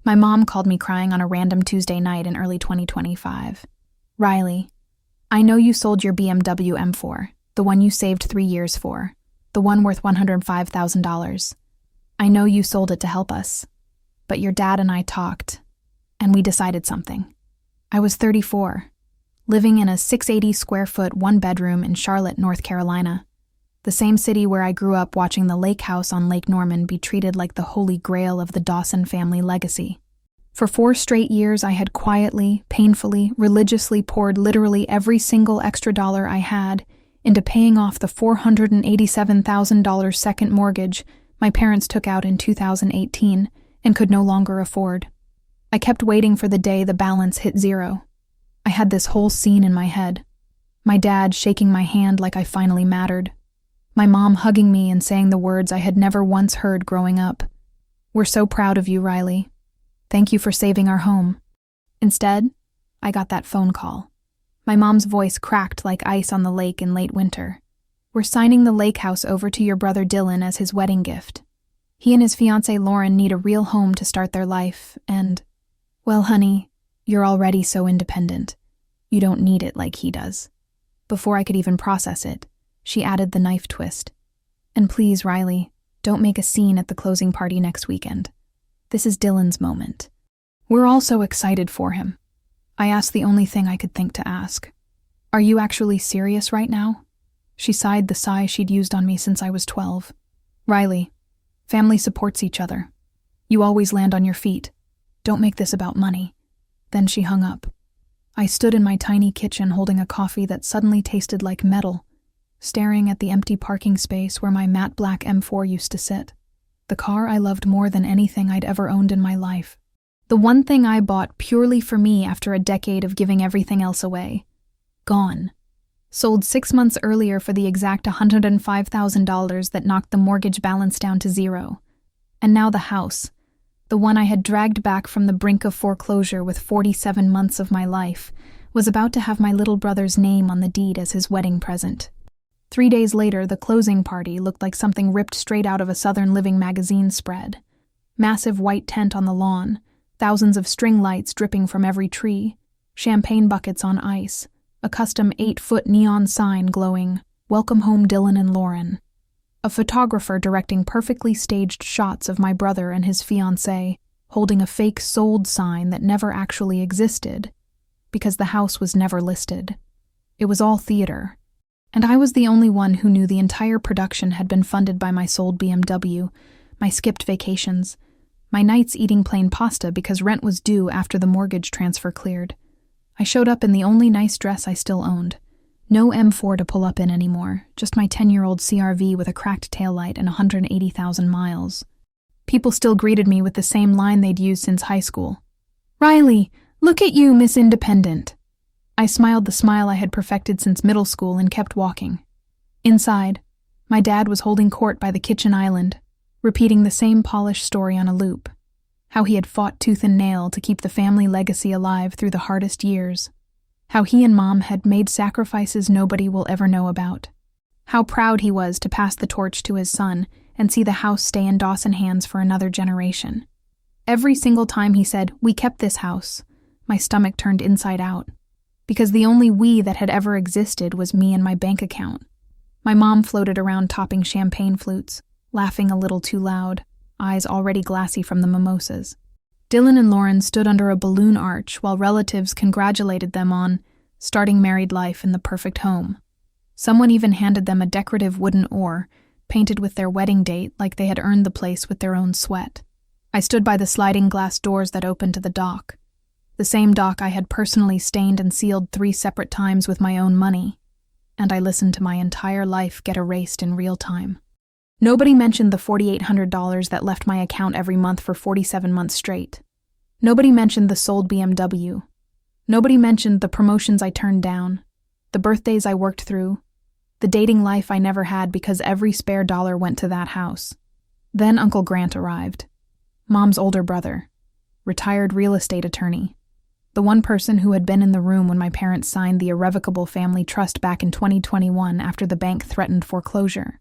My mom called me crying on a random Tuesday night in early 2025. Riley, I know you sold your BMW M4, the one you saved 3 years for, the one worth $105,000. I know you sold it to help us. But your dad and I talked, and we decided something. I was 34, living in a 680-square-foot one-bedroom in Charlotte, North Carolina, the same city where I grew up watching the lake house on Lake Norman be treated like the holy grail of the Dawson family legacy. For 4 straight years, I had quietly, painfully, religiously poured literally every single extra dollar I had into paying off the $487,000 second mortgage my parents took out in 2018 and could no longer afford. I kept waiting for the day the balance hit zero. I had this whole scene in my head. My dad shaking my hand like I finally mattered. My mom hugging me and saying the words I had never once heard growing up. "We're so proud of you, Riley. Thank you for saving our home." Instead, I got that phone call. My mom's voice cracked like ice on the lake in late winter. "We're signing the lake house over to your brother Dylan as his wedding gift. He and his fiancée Lauren need a real home to start their life, and, well, honey, you're already so independent. You don't need it like he does." Before I could even process it, she added the knife twist. "And please, Riley, don't make a scene at the closing party next weekend. This is Dylan's moment. We're all so excited for him." I asked the only thing I could think to ask. "Are you actually serious right now?" She sighed the sigh she'd used on me since I was 12. "Riley, family supports each other. You always land on your feet. Don't make this about money." Then she hung up. I stood in my tiny kitchen holding a coffee that suddenly tasted like metal, staring at the empty parking space where my matte black M4 used to sit. The car I loved more than anything I'd ever owned in my life. The one thing I bought purely for me after a decade of giving everything else away. Gone. Sold 6 months earlier for the exact $105,000 that knocked the mortgage balance down to zero. And now the house, the one I had dragged back from the brink of foreclosure with 47 months of my life, was about to have my little brother's name on the deed as his wedding present. 3 days later, the closing party looked like something ripped straight out of a Southern Living magazine spread. Massive white tent on the lawn, thousands of string lights dripping from every tree, champagne buckets on ice, a custom 8-foot neon sign glowing, "Welcome home Dylan and Lauren." A photographer directing perfectly staged shots of my brother and his fiancée, holding a fake sold sign that never actually existed, because the house was never listed. It was all theater. And I was the only one who knew the entire production had been funded by my sold BMW, my skipped vacations, my nights eating plain pasta because rent was due after the mortgage transfer cleared. I showed up in the only nice dress I still owned. No M4 to pull up in anymore, just my 10-year-old CRV with a cracked taillight and 180,000 miles. People still greeted me with the same line they'd used since high school. "Riley, look at you, Miss Independent." I smiled the smile I had perfected since middle school and kept walking. Inside, my dad was holding court by the kitchen island, repeating the same polished story on a loop. How he had fought tooth and nail to keep the family legacy alive through the hardest years. How he and Mom had made sacrifices nobody will ever know about. How proud he was to pass the torch to his son and see the house stay in Dawson hands for another generation. Every single time he said, "We kept this house," my stomach turned inside out. Because the only we that had ever existed was me and my bank account. My mom floated around topping champagne flutes, laughing a little too loud, eyes already glassy from the mimosas. Dylan and Lauren stood under a balloon arch while relatives congratulated them on starting married life in the perfect home. Someone even handed them a decorative wooden oar, painted with their wedding date like they had earned the place with their own sweat. I stood by the sliding glass doors that opened to the dock. The same dock I had personally stained and sealed 3 separate times with my own money, and I listened to my entire life get erased in real time. Nobody mentioned the $4,800 that left my account every month for 47 months straight. Nobody mentioned the sold BMW. Nobody mentioned the promotions I turned down, the birthdays I worked through, the dating life I never had because every spare dollar went to that house. Then Uncle Grant arrived, Mom's older brother, retired real estate attorney. The one person who had been in the room when my parents signed the irrevocable family trust back in 2021 after the bank threatened foreclosure.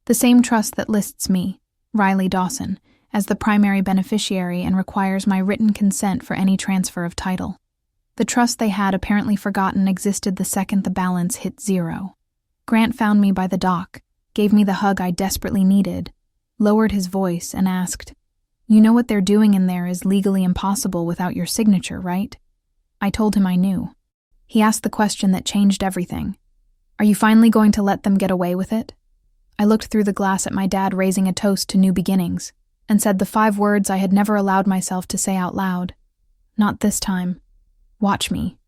The same trust that lists me, Riley Dawson, as the primary beneficiary and requires my written consent for any transfer of title. The trust they had apparently forgotten existed the second the balance hit zero. Grant found me by the dock, gave me the hug I desperately needed, lowered his voice, and asked, "You know what they're doing in there is legally impossible without your signature, right?" I told him I knew. He asked the question that changed everything. "Are you finally going to let them get away with it?" I looked through the glass at my dad raising a toast to new beginnings, and said the 5 words I had never allowed myself to say out loud. "Not this time. Watch me."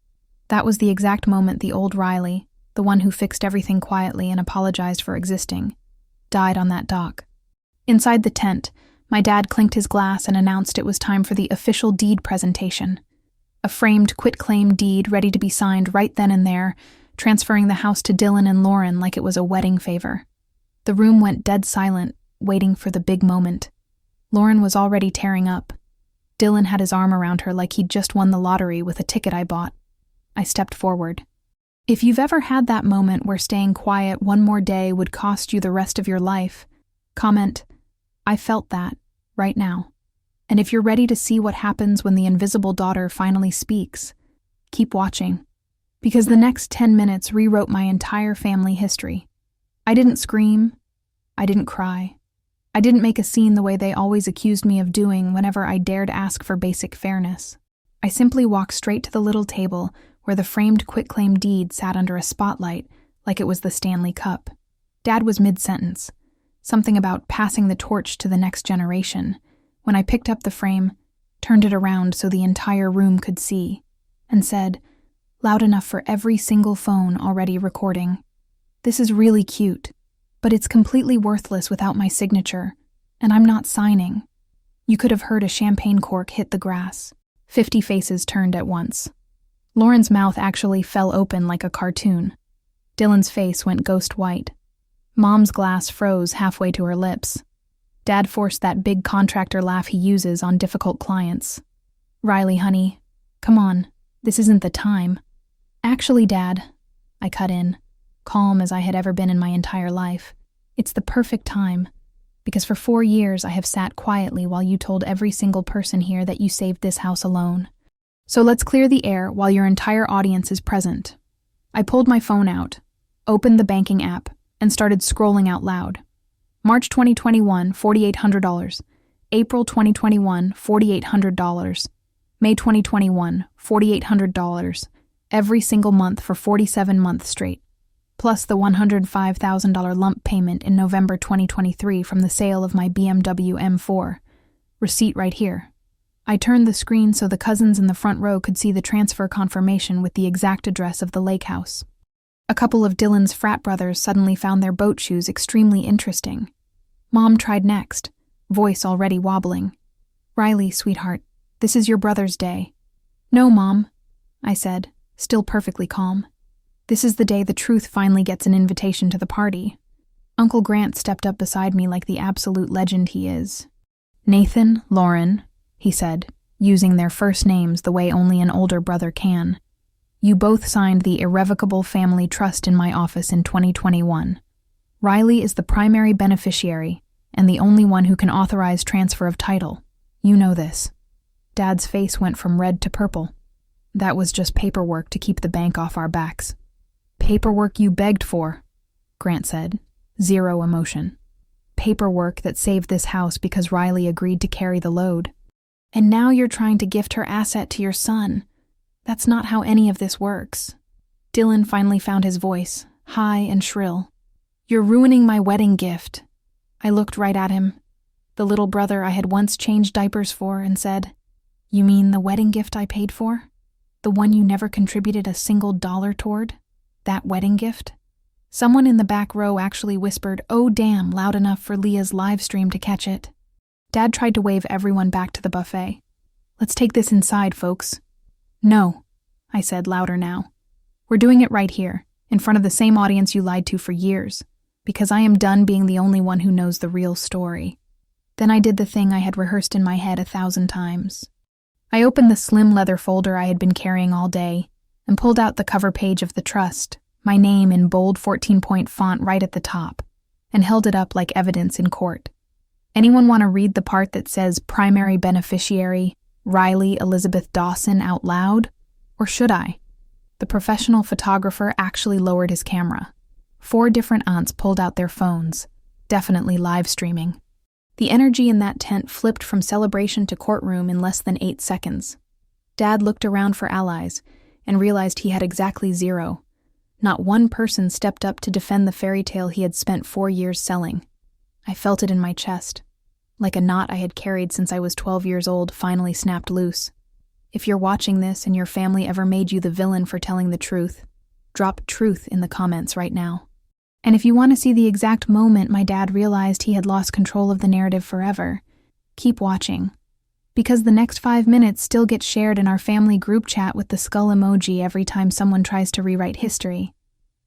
That was the exact moment the old Riley, the one who fixed everything quietly and apologized for existing, died on that dock. Inside the tent, my dad clinked his glass and announced it was time for the official deed presentation. A framed quitclaim deed ready to be signed right then and there, transferring the house to Dylan and Lauren like it was a wedding favor. The room went dead silent, waiting for the big moment. Lauren was already tearing up. Dylan had his arm around her like he'd just won the lottery with a ticket I bought. I stepped forward. If you've ever had that moment where staying quiet one more day would cost you the rest of your life, comment, "I felt that, right now." And if you're ready to see what happens when the invisible daughter finally speaks, keep watching. Because the next 10 minutes rewrote my entire family history. I didn't scream. I didn't cry. I didn't make a scene the way they always accused me of doing whenever I dared ask for basic fairness. I simply walked straight to the little table where the framed quitclaim deed sat under a spotlight like it was the Stanley Cup. Dad was mid-sentence, something about passing the torch to the next generation, when I picked up the frame, turned it around so the entire room could see, and said, loud enough for every single phone already recording, "This is really cute, but it's completely worthless without my signature, and I'm not signing." You could have heard a champagne cork hit the grass. 50 faces turned at once. Lauren's mouth actually fell open like a cartoon. Dylan's face went ghost white. Mom's glass froze halfway to her lips. Dad forced that big contractor laugh he uses on difficult clients. "Riley, honey, come on, this isn't the time." "Actually, Dad," I cut in, calm as I had ever been in my entire life, "it's the perfect time, because for 4 years I have sat quietly while you told every single person here that you saved this house alone. So let's clear the air while your entire audience is present." I pulled my phone out, opened the banking app, and started scrolling out loud. March 2021, $4,800. April 2021, $4,800. May 2021, $4,800. Every single month for 47 months straight, plus the $105,000 lump payment in November 2023 from the sale of my BMW M4. Receipt right here. I turned the screen so the cousins in the front row could see the transfer confirmation with the exact address of the lake house. A couple of Dylan's frat brothers suddenly found their boat shoes extremely interesting. Mom tried next, voice already wobbling. "Riley, sweetheart, this is your brother's day." "No, Mom," I said, still perfectly calm. "This is the day the truth finally gets an invitation to the party." Uncle Grant stepped up beside me like the absolute legend he is. "Nathan, Lauren," he said, using their first names the way only an older brother can. "You both signed the irrevocable family trust in my office in 2021. Riley is the primary beneficiary and the only one who can authorize transfer of title. You know this." Dad's face went from red to purple. "That was just paperwork to keep the bank off our backs." "Paperwork you begged for," Grant said, zero emotion. "Paperwork that saved this house because Riley agreed to carry the load. And now you're trying to gift her asset to your son. That's not how any of this works." Dylan finally found his voice, high and shrill. "You're ruining my wedding gift." I looked right at him, the little brother I had once changed diapers for, and said, "You mean the wedding gift I paid for? The one you never contributed a single dollar toward? That wedding gift?" Someone in the back row actually whispered, "Oh damn," loud enough for Leah's live stream to catch it. Dad tried to wave everyone back to the buffet. "Let's take this inside, folks." "No," I said louder now. "We're doing it right here, in front of the same audience you lied to for years, because I am done being the only one who knows the real story." Then I did the thing I had rehearsed in my head 1,000 times. I opened the slim leather folder I had been carrying all day and pulled out the cover page of the trust, my name in bold 14-point font right at the top, and held it up like evidence in court. Anyone want to read the part that says primary beneficiary, Riley Elizabeth Dawson, out loud? Or should I? The professional photographer actually lowered his camera. 4 different aunts pulled out their phones, definitely live streaming. The energy in that tent flipped from celebration to courtroom in less than 8 seconds. Dad looked around for allies and realized he had exactly 0. Not one person stepped up to defend the fairy tale he had spent 4 years selling. I felt it in my chest, like a knot I had carried since I was 12 years old finally snapped loose. If you're watching this and your family ever made you the villain for telling the truth, drop truth in the comments right now. And if you want to see the exact moment my dad realized he had lost control of the narrative forever, keep watching. Because the next 5 minutes still get shared in our family group chat with the skull emoji every time someone tries to rewrite history.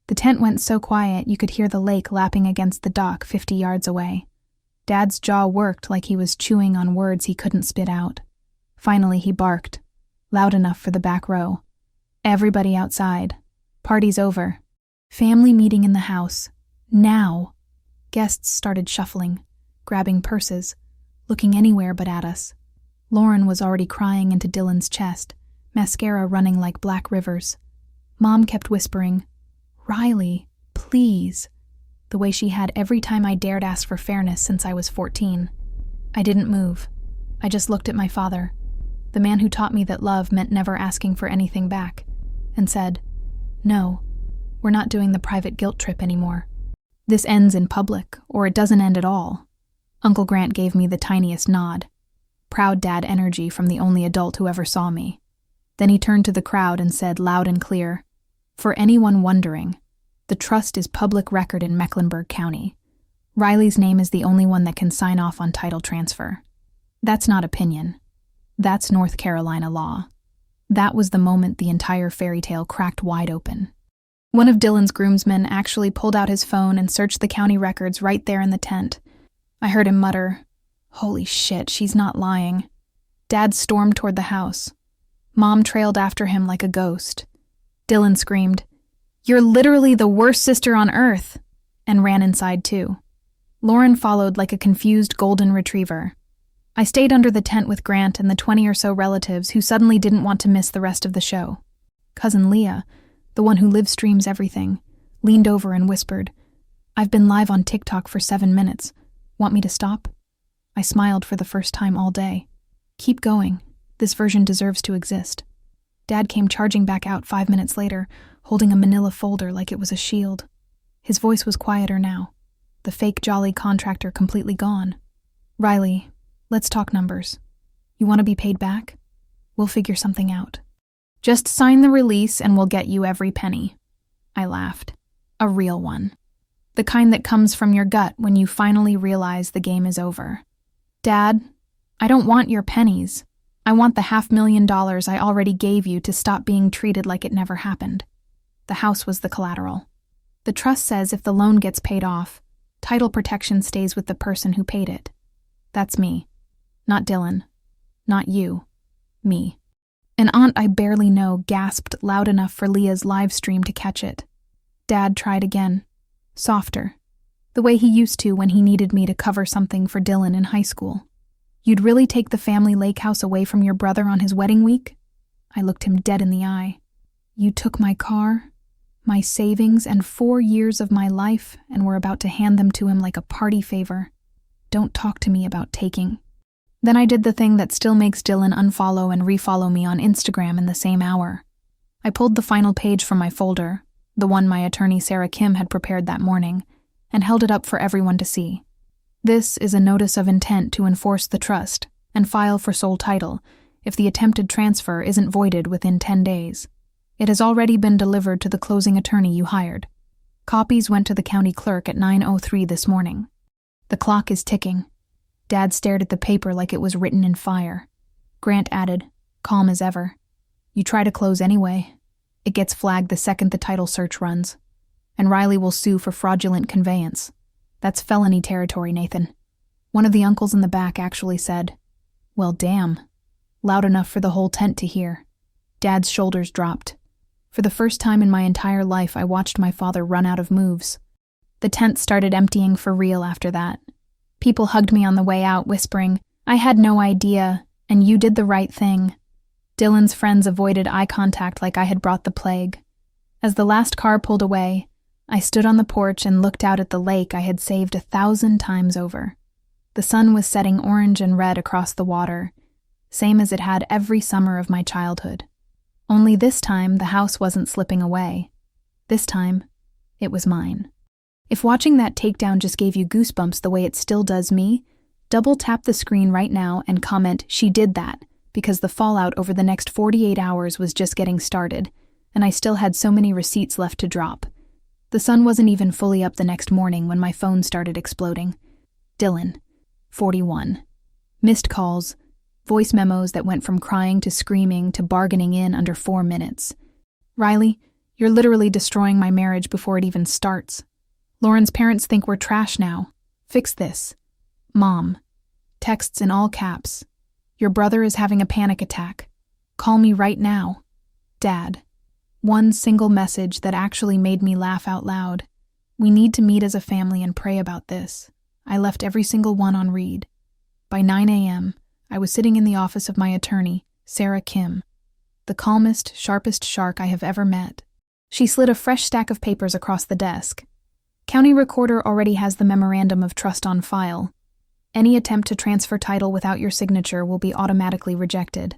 The tent went so quiet you could hear the lake lapping against the dock 50 yards away. Dad's jaw worked like he was chewing on words he couldn't spit out. Finally he barked, loud enough for the back row. Everybody outside. Party's over. Family meeting in the house. Now. Guests started shuffling, grabbing purses, looking anywhere but at us. Lauren was already crying into Dylan's chest, mascara running like black rivers. Mom kept whispering, "Riley, please," the way she had every time I dared ask for fairness since I was 14. I didn't move. I just looked at my father, the man who taught me that love meant never asking for anything back, and said, "No, we're not doing the private guilt trip anymore. This ends in public, or it doesn't end at all." Uncle Grant gave me the tiniest nod. Proud dad energy from the only adult who ever saw me. Then he turned to the crowd and said loud and clear, "For anyone wondering, the trust is public record in Mecklenburg County. Riley's name is the only one that can sign off on title transfer. That's not opinion. That's North Carolina law." That was the moment the entire fairy tale cracked wide open. One of Dylan's groomsmen actually pulled out his phone and searched the county records right there in the tent. I heard him mutter, "Holy shit, she's not lying." Dad stormed toward the house. Mom trailed after him like a ghost. Dylan screamed, "You're literally the worst sister on earth," and ran inside too. Lauren followed like a confused golden retriever. I stayed under the tent with Grant and the 20 or so relatives who suddenly didn't want to miss the rest of the show. Cousin Leah, the one who live streams everything, leaned over and whispered, "I've been live on TikTok for 7 minutes. Want me to stop?" I smiled for the first time all day. "Keep going. This version deserves to exist." Dad came charging back out 5 minutes later, holding a manila folder like it was a shield. His voice was quieter now, the fake jolly contractor completely gone. "Riley, let's talk numbers. You want to be paid back? We'll figure something out. Just sign the release and we'll get you every penny." I laughed. A real one. The kind that comes from your gut when you finally realize the game is over. "Dad, I don't want your pennies. I want the $500,000 I already gave you to stop being treated like it never happened." The house was the collateral. The trust says if the loan gets paid off, title protection stays with the person who paid it. That's me. Not Dylan. Not you. Me. An aunt I barely know gasped loud enough for Leah's live stream to catch it. Dad tried again. Softer. The way he used to when he needed me to cover something for Dylan in high school. "You'd really take the family lake house away from your brother on his wedding week?" I looked him dead in the eye. "You took my car, my savings, and 4 years of my life and were about to hand them to him like a party favor. Don't talk to me about taking." Then I did the thing that still makes Dylan unfollow and refollow me on Instagram in the same hour. I pulled the final page from my folder, the one my attorney Sarah Kim had prepared that morning, and held it up for everyone to see. This is a notice of intent to enforce the trust and file for sole title if the attempted transfer isn't voided within 10 days. It has already been delivered to the closing attorney you hired. Copies went to the county clerk at 9:03 this morning. The clock is ticking. Dad stared at the paper like it was written in fire. Grant added, calm as ever, "You try to close anyway. It gets flagged the second the title search runs. And Riley will sue for fraudulent conveyance. That's felony territory, Nathan." One of the uncles in the back actually said, "Well, damn," loud enough for the whole tent to hear. Dad's shoulders dropped. For the first time in my entire life, I watched my father run out of moves. The tent started emptying for real after that. People hugged me on the way out, whispering, "I had no idea, and you did the right thing." Dylan's friends avoided eye contact like I had brought the plague. As the last car pulled away, I stood on the porch and looked out at the lake I had saved 1,000 times over. The sun was setting orange and red across the water, same as it had every summer of my childhood. Only this time, the house wasn't slipping away. This time, it was mine. If watching that takedown just gave you goosebumps the way it still does me, double tap the screen right now and comment, "She did that," because the fallout over the next 48 hours was just getting started, and I still had so many receipts left to drop. The sun wasn't even fully up the next morning when my phone started exploding. Dylan, 41. Missed calls, voice memos that went from crying to screaming to bargaining in under 4 minutes. "Riley, you're literally destroying my marriage before it even starts. Lauren's parents think we're trash now. Fix this. Mom." Texts in all caps. "Your brother is having a panic attack. Call me right now. Dad." One single message that actually made me laugh out loud. "We need to meet as a family and pray about this." I left every single one on read. By 9 a.m., I was sitting in the office of my attorney, Sarah Kim, the calmest, sharpest shark I have ever met. She slid a fresh stack of papers across the desk. "County Recorder already has the memorandum of trust on file. Any attempt to transfer title without your signature will be automatically rejected.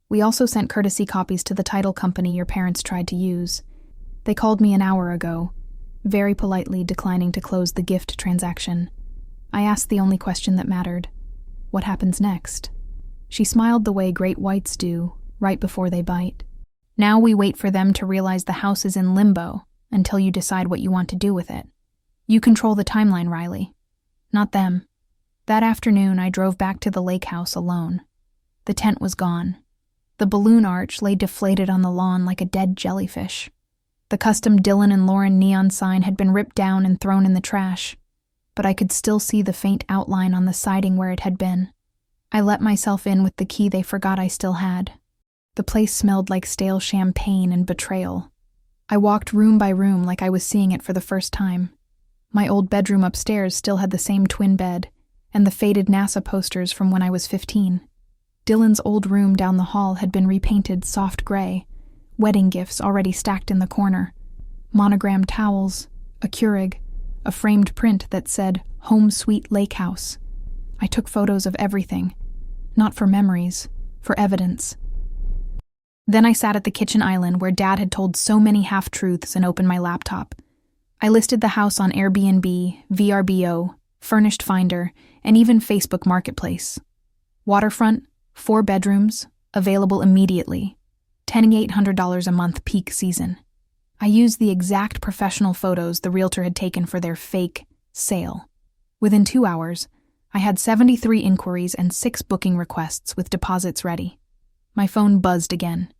We also sent courtesy copies to the title company your parents tried to use. They called me an hour ago, very politely declining to close the gift transaction. I asked the only question that mattered. What happens next?" She smiled the way great whites do, right before they bite. "Now we wait for them to realize the house is in limbo until you decide what you want to do with it. You control the timeline, Riley. Not them." That afternoon, I drove back to the lake house alone. The tent was gone. The balloon arch lay deflated on the lawn like a dead jellyfish. The custom Dylan and Lauren neon sign had been ripped down and thrown in the trash, but I could still see the faint outline on the siding where it had been. I let myself in with the key they forgot I still had. The place smelled like stale champagne and betrayal. I walked room by room like I was seeing it for the first time. My old bedroom upstairs still had the same twin bed and the faded NASA posters from when I was 15. Dylan's old room down the hall had been repainted soft gray, wedding gifts already stacked in the corner, monogrammed towels, a Keurig, a framed print that said, "Home Sweet Lake House." I took photos of everything, not for memories, for evidence. Then I sat at the kitchen island where Dad had told so many half-truths and opened my laptop. I listed the house on Airbnb, VRBO, Furnished Finder, and even Facebook Marketplace. Waterfront, 4 bedrooms, available immediately, $2,800 a month peak season. I used the exact professional photos the realtor had taken for their fake sale. Within 2 hours, I had 73 inquiries and 6 booking requests with deposits ready. My phone buzzed again.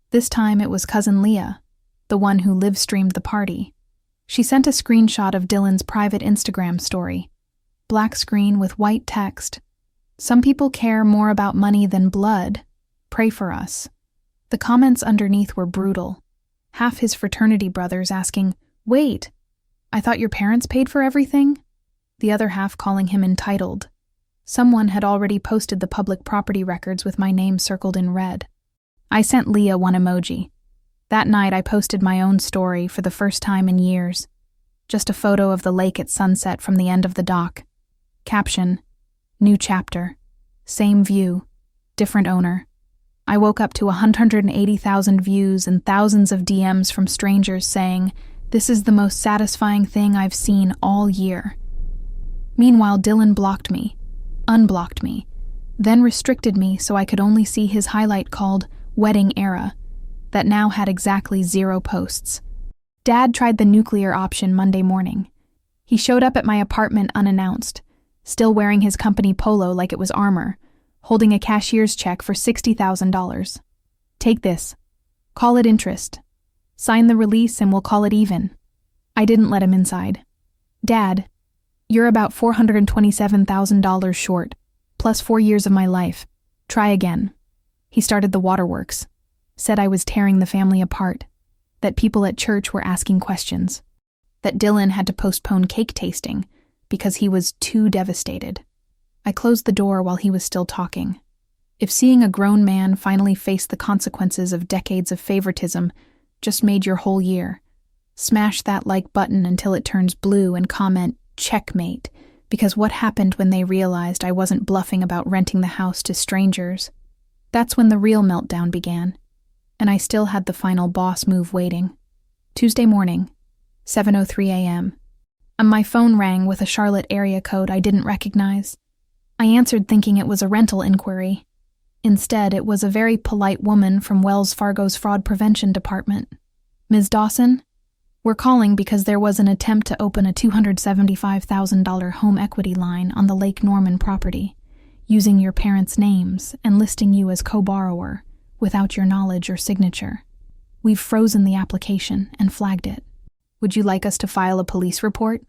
This time it was cousin Leah, the one who live-streamed the party. She sent a screenshot of Dylan's private Instagram story. Black screen with white text. "Some people care more about money than blood. Pray for us." The comments underneath were brutal. Half his fraternity brothers asking, "Wait, I thought your parents paid for everything?" The other half calling him entitled. Someone had already posted the public property records with my name circled in red. I sent Leah one emoji. That night I posted my own story for the first time in years. Just a photo of the lake at sunset from the end of the dock. Caption, "New chapter. Same view. Different owner." I woke up to 180,000 views and thousands of DMs from strangers saying, "This is the most satisfying thing I've seen all year." Meanwhile, Dylan blocked me, unblocked me, then restricted me so I could only see his highlight called Wedding Era, that now had exactly 0 posts. Dad tried the nuclear option Monday morning. He showed up at my apartment unannounced, still wearing his company polo like it was armor, holding a cashier's check for $60,000. "Take this. Call it interest. Sign the release and we'll call it even." I didn't let him inside. "Dad, you're about $427,000 short, plus 4 years of my life. Try again." He started the waterworks, said I was tearing the family apart, that people at church were asking questions, that Dylan had to postpone cake tasting, because he was too devastated. I closed the door while he was still talking. If seeing a grown man finally face the consequences of decades of favoritism just made your whole year, smash that like button until it turns blue and comment, "Checkmate," because what happened when they realized I wasn't bluffing about renting the house to strangers? That's when the real meltdown began, and I still had the final boss move waiting. Tuesday morning, 7:03 a.m. My phone rang with a Charlotte area code I didn't recognize. I answered thinking it was a rental inquiry. Instead, it was a very polite woman from Wells Fargo's fraud prevention department. "Ms. Dawson? We're calling because there was an attempt to open a $275,000 home equity line on the Lake Norman property, using your parents' names and listing you as co-borrower without your knowledge or signature. We've frozen the application and flagged it. Would you like us to file a police report?"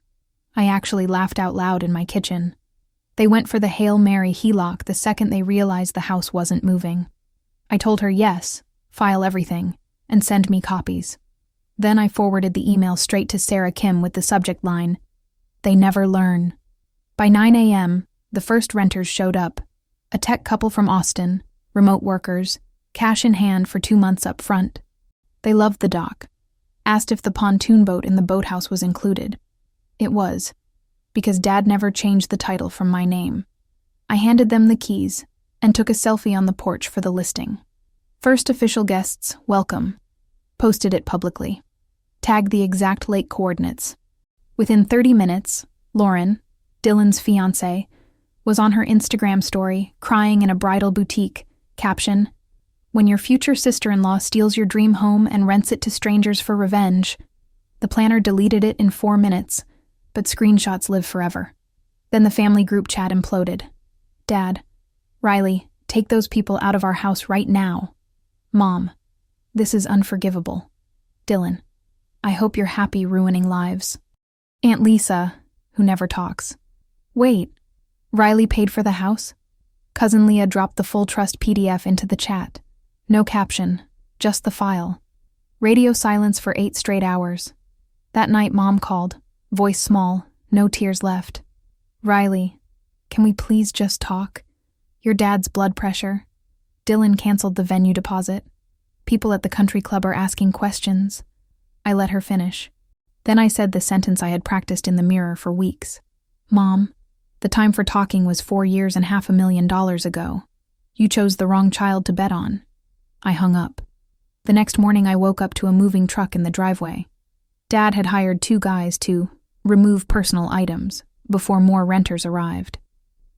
I actually laughed out loud in my kitchen. They went for the Hail Mary HELOC the second they realized the house wasn't moving. I told her yes, file everything, and send me copies. Then I forwarded the email straight to Sarah Kim with the subject line, "They never learn." By 9 a.m., the first renters showed up. A tech couple from Austin, remote workers, cash in hand for 2 months up front. They loved the dock. Asked if the pontoon boat in the boathouse was included. It was, because Dad never changed the title from my name. I handed them the keys and took a selfie on the porch for the listing. "First official guests, welcome." Posted it publicly. Tagged the exact lake coordinates. Within 30 minutes, Lauren, Dylan's fiancé, was on her Instagram story, crying in a bridal boutique, caption, "When your future sister-in-law steals your dream home and rents it to strangers for revenge." The planner deleted it in 4 minutes, but screenshots live forever. Then the family group chat imploded. "Dad, Riley, take those people out of our house right now." "Mom, this is unforgivable." "Dylan, I hope you're happy ruining lives." Aunt Lisa, who never talks. "Wait, Riley paid for the house?" Cousin Leah dropped the full trust PDF into the chat. No caption, just the file. Radio silence for 8 straight hours. That night Mom called, voice small, no tears left. "Riley, can we please just talk? Your dad's blood pressure." Dylan canceled the venue deposit. People at the country club are asking questions. I let her finish. Then I said the sentence I had practiced in the mirror for weeks. "Mom, the time for talking was 4 years and $500,000 ago. You chose the wrong child to bet on." I hung up. The next morning I woke up to a moving truck in the driveway. Dad had hired 2 guys to remove personal items before more renters arrived.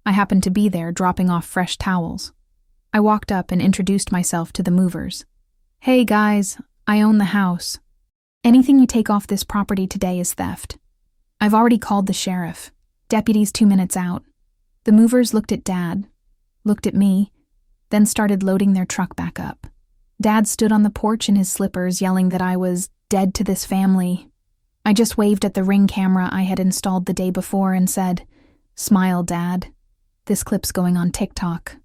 I happened to be there dropping off fresh towels. I walked up and introduced myself to the movers. "Hey guys, I own the house. Anything you take off this property today is theft. I've already called the sheriff. Deputy's 2 minutes out." The movers looked at Dad, looked at me, then started loading their truck back up. Dad stood on the porch in his slippers yelling that I was dead to this family. I just waved at the Ring camera I had installed the day before and said, "Smile, Dad. This clip's going on TikTok.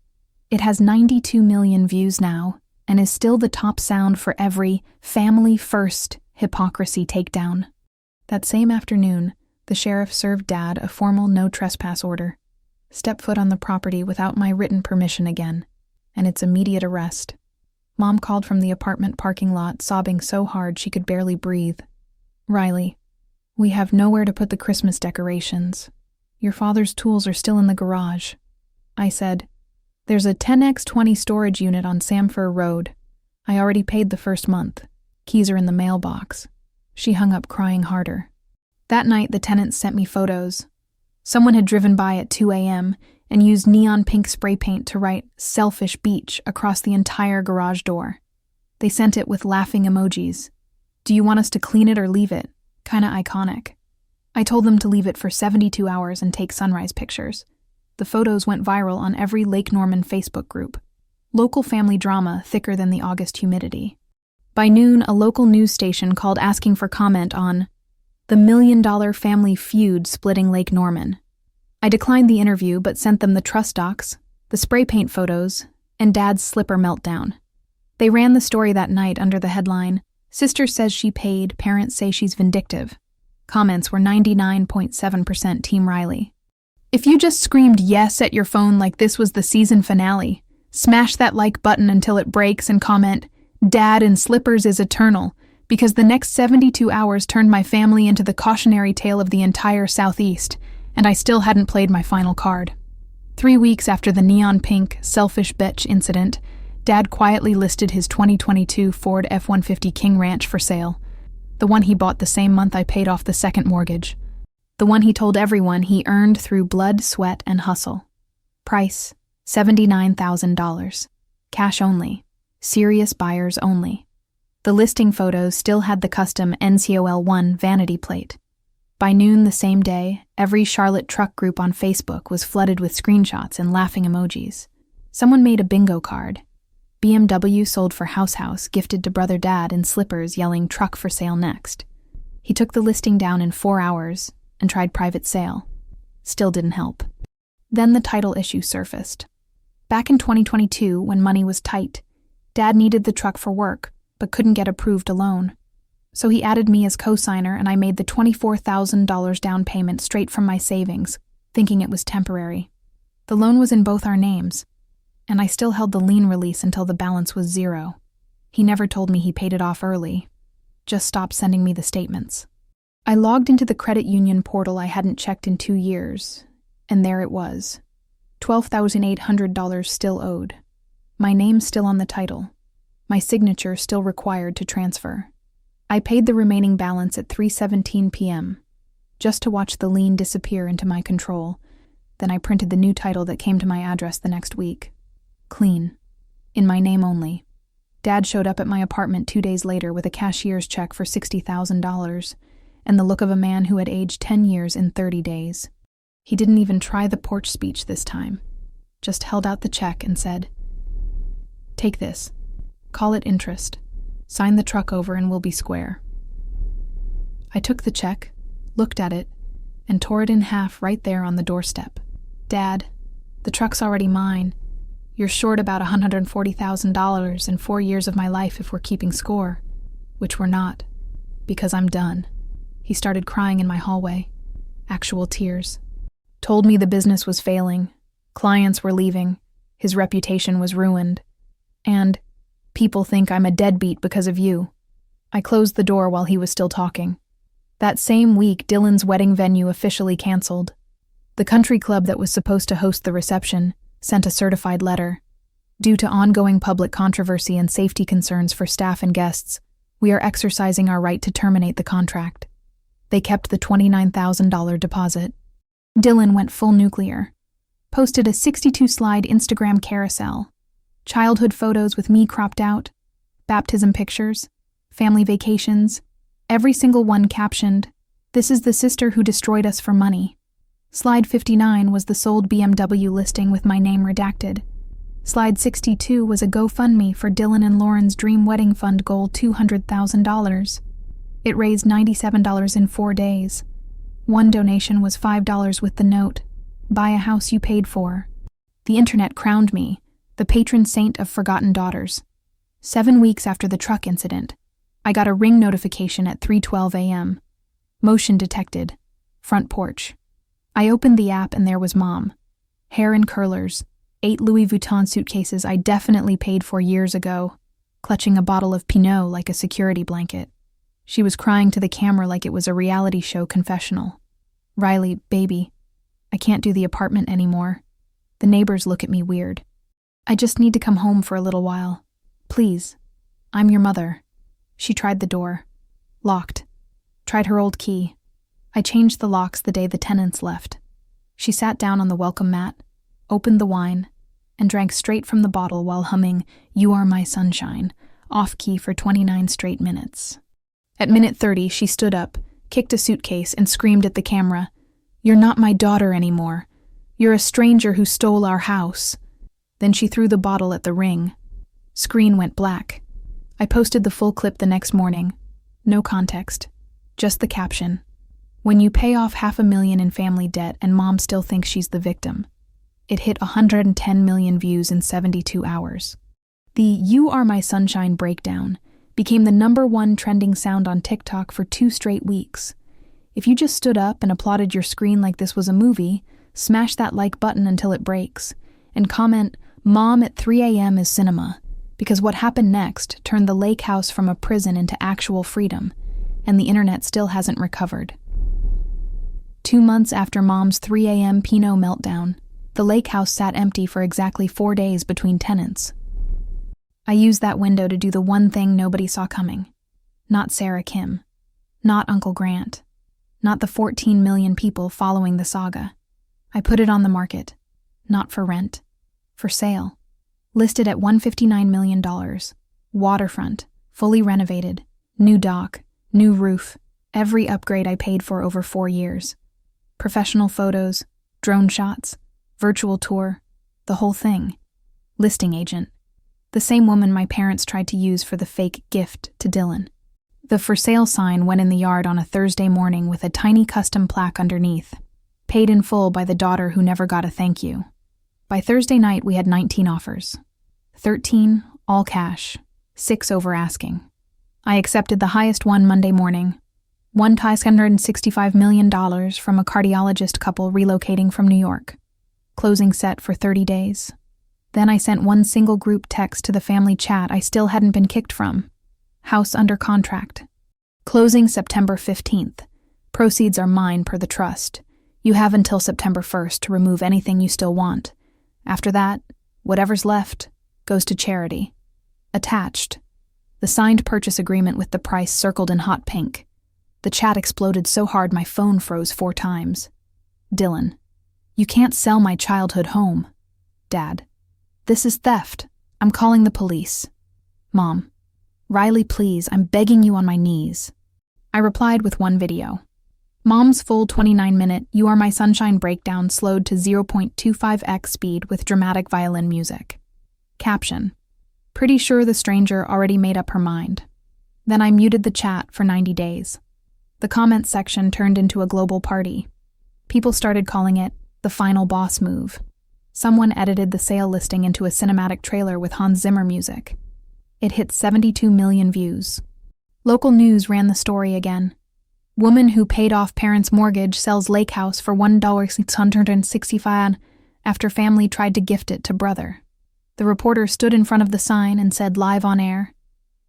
It has 92 million views now and is still the top sound for every family-first hypocrisy takedown." That same afternoon, the sheriff served Dad a formal no trespass order. Step foot on the property without my written permission again, and its immediate arrest. Mom called from the apartment parking lot, sobbing so hard she could barely breathe. "Riley, we have nowhere to put the Christmas decorations. Your father's tools are still in the garage." I said, "There's a 10x20 storage unit on Samfur Road. I already paid the first month. Keys are in the mailbox." She hung up crying harder. That night, the tenants sent me photos. Someone had driven by at 2 a.m. and used neon pink spray paint to write "Selfish Beach" across the entire garage door. They sent it with laughing emojis. "Do you want us to clean it or leave it?" Kinda iconic. I told them to leave it for 72 hours and take sunrise pictures. The photos went viral on every Lake Norman Facebook group. Local family drama thicker than the August humidity. By noon, a local news station called asking for comment on the $1 million family feud splitting Lake Norman. I declined the interview but sent them the trust docs, the spray paint photos, and Dad's slipper meltdown. They ran the story that night under the headline, "Sister says she paid, parents say she's vindictive." Comments were 99.7% Team Riley. If you just screamed yes at your phone like this was the season finale, smash that like button until it breaks and comment, "Dad in slippers is eternal," because the next 72 hours turned my family into the cautionary tale of the entire Southeast, and I still hadn't played my final card. 3 weeks after the neon pink, selfish bitch incident, Dad quietly listed his 2022 Ford F-150 King Ranch for sale, the one he bought the same month I paid off the second mortgage, the one he told everyone he earned through blood, sweat, and hustle. Price, $79,000. Cash only. Serious buyers only. The listing photos still had the custom NCOL1 vanity plate. By noon the same day, every Charlotte truck group on Facebook was flooded with screenshots and laughing emojis. Someone made a bingo card. BMW sold for house, gifted to brother Dad in slippers yelling truck for sale next. He took the listing down in 4 hours and tried private sale. Still didn't help. Then the title issue surfaced. Back in 2022, when money was tight, Dad needed the truck for work, but couldn't get approved a loan. So he added me as co-signer and I made the $24,000 down payment straight from my savings, thinking it was temporary. The loan was in both our names, and I still held the lien release until the balance was zero. He never told me he paid it off early, just stopped sending me the statements. I logged into the credit union portal I hadn't checked in 2 years, and there it was. $12,800 still owed. My name still on the title. My signature still required to transfer. I paid the remaining balance at 3:17 p.m., just to watch the lien disappear into my control. Then I printed the new title that came to my address the next week. Clean. In my name only. Dad showed up at my apartment 2 days later with a cashier's check for $60,000 and the look of a man who had aged 10 years in 30 days. He didn't even try the porch speech this time. Just held out the check and said, "Take this. Call it interest. Sign the truck over and we'll be square." I took the check, looked at it, and tore it in half right there on the doorstep. "Dad, the truck's already mine. You're short about $140,000 and 4 years of my life if we're keeping score," which we're not, because I'm done. He started crying in my hallway. Actual tears. Told me the business was failing, clients were leaving, his reputation was ruined, and "People think I'm a deadbeat because of you." I closed the door while he was still talking. That same week, Dylan's wedding venue officially canceled. The country club that was supposed to host the reception sent a certified letter. "Due to ongoing public controversy and safety concerns for staff and guests, we are exercising our right to terminate the contract." They kept the $29,000 deposit. Dylan went full nuclear. Posted a 62-slide Instagram carousel. Childhood photos with me cropped out, baptism pictures, family vacations, every single one captioned, "This is the sister who destroyed us for money." Slide 59 was the sold BMW listing with my name redacted. Slide 62 was a GoFundMe for Dylan and Lauren's dream wedding fund goal $200,000. It raised $97 in 4 days. One donation was $5 with the note, "Buy a house you paid for." The internet crowned me the patron saint of forgotten daughters. 7 weeks after the truck incident, I got a Ring notification at 3:12 a.m. Motion detected. Front porch. I opened the app and there was Mom. Hair in curlers, 8 Louis Vuitton suitcases I definitely paid for years ago, clutching a bottle of Pinot like a security blanket. She was crying to the camera like it was a reality show confessional. "Riley, baby, I can't do the apartment anymore. The neighbors look at me weird. I just need to come home for a little while. Please. I'm your mother." She tried the door. Locked. Tried her old key. I changed the locks the day the tenants left. She sat down on the welcome mat, opened the wine, and drank straight from the bottle while humming "You Are My Sunshine," off-key for 29 straight minutes. At minute 30, she stood up, kicked a suitcase, and screamed at the camera, "You're not my daughter anymore. You're a stranger who stole our house." Then she threw the bottle at the Ring. Screen went black. I posted the full clip the next morning. No context. Just the caption. "When you pay off $500,000 in family debt and Mom still thinks she's the victim." It hit 110 million views in 72 hours. The "You Are My Sunshine" breakdown became the #1 trending sound on TikTok for 2 straight weeks. If you just stood up and applauded your screen like this was a movie, smash that like button until it breaks, and comment, "Mom at 3 a.m. is cinema," because what happened next turned the lake house from a prison into actual freedom, and the internet still hasn't recovered. 2 months after Mom's 3 a.m. Pinot meltdown, the lake house sat empty for exactly 4 days between tenants. I used that window to do the one thing nobody saw coming. Not Sarah Kim. Not Uncle Grant. Not the 14 million people following the saga. I put it on the market. Not for rent. For sale. Listed at $159 million. Waterfront. Fully renovated. New dock. New roof. Every upgrade I paid for over 4 years. Professional photos. Drone shots. Virtual tour. The whole thing. Listing agent. The same woman my parents tried to use for the fake gift to Dylan. The for sale sign went in the yard on a Thursday morning with a tiny custom plaque underneath. Paid in full by the daughter who never got a thank you. By Thursday night, we had 19 offers. 13, all cash. 6 over asking. I accepted the highest one Monday morning. $165 million from a cardiologist couple relocating from New York. Closing set for 30 days. Then I sent one single group text to the family chat I still hadn't been kicked from. House under contract. Closing September 15th. Proceeds are mine per the trust. You have until September 1st to remove anything you still want. After that, whatever's left goes to charity. Attached. The signed purchase agreement with the price circled in hot pink. The chat exploded so hard my phone froze 4 times. Dylan. You can't sell my childhood home. Dad. This is theft. I'm calling the police. Mom. Riley, please, I'm begging you on my knees. I replied with one video. Mom's full 29-minute You Are My Sunshine breakdown slowed to 0.25x speed with dramatic violin music. Caption. Pretty sure the stranger already made up her mind. Then I muted the chat for 90 days. The comments section turned into a global party. People started calling it the final boss move. Someone edited the sale listing into a cinematic trailer with Hans Zimmer music. It hit 72 million views. Local news ran the story again. Woman who paid off parents' mortgage sells lake house for $1,665 after family tried to gift it to brother. The reporter stood in front of the sign and said live on air,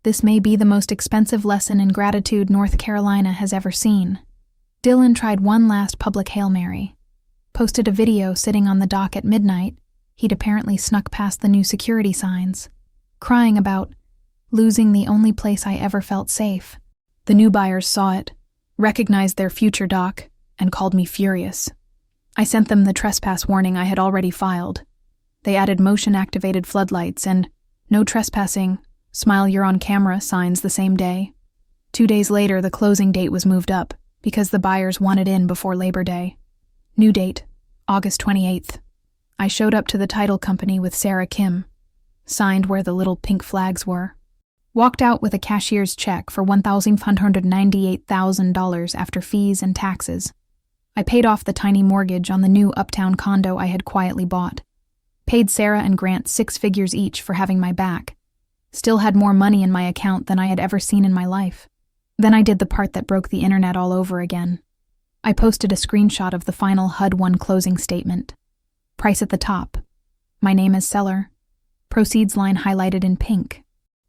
"This may be the most expensive lesson in gratitude North Carolina has ever seen." Dylan tried one last public Hail Mary. Posted a video sitting on the dock at midnight. He'd apparently snuck past the new security signs, crying about losing the only place I ever felt safe. The new buyers saw it, recognized their future dock, and called me furious. I sent them the trespass warning I had already filed. They added motion-activated floodlights and "No trespassing, smile you're on camera" signs the same day. 2 days later, the closing date was moved up because the buyers wanted in before Labor Day. New date, August 28th. I showed up to the title company with Sarah Kim, signed where the little pink flags were. Walked out with a cashier's check for $1,598,000 after fees and taxes. I paid off the tiny mortgage on the new uptown condo I had quietly bought. Paid Sarah and Grant 6 figures each for having my back. Still had more money in my account than I had ever seen in my life. Then I did the part that broke the internet all over again. I posted a screenshot of the final HUD-1 closing statement. Price at the top. My name as seller. Proceeds line highlighted in pink.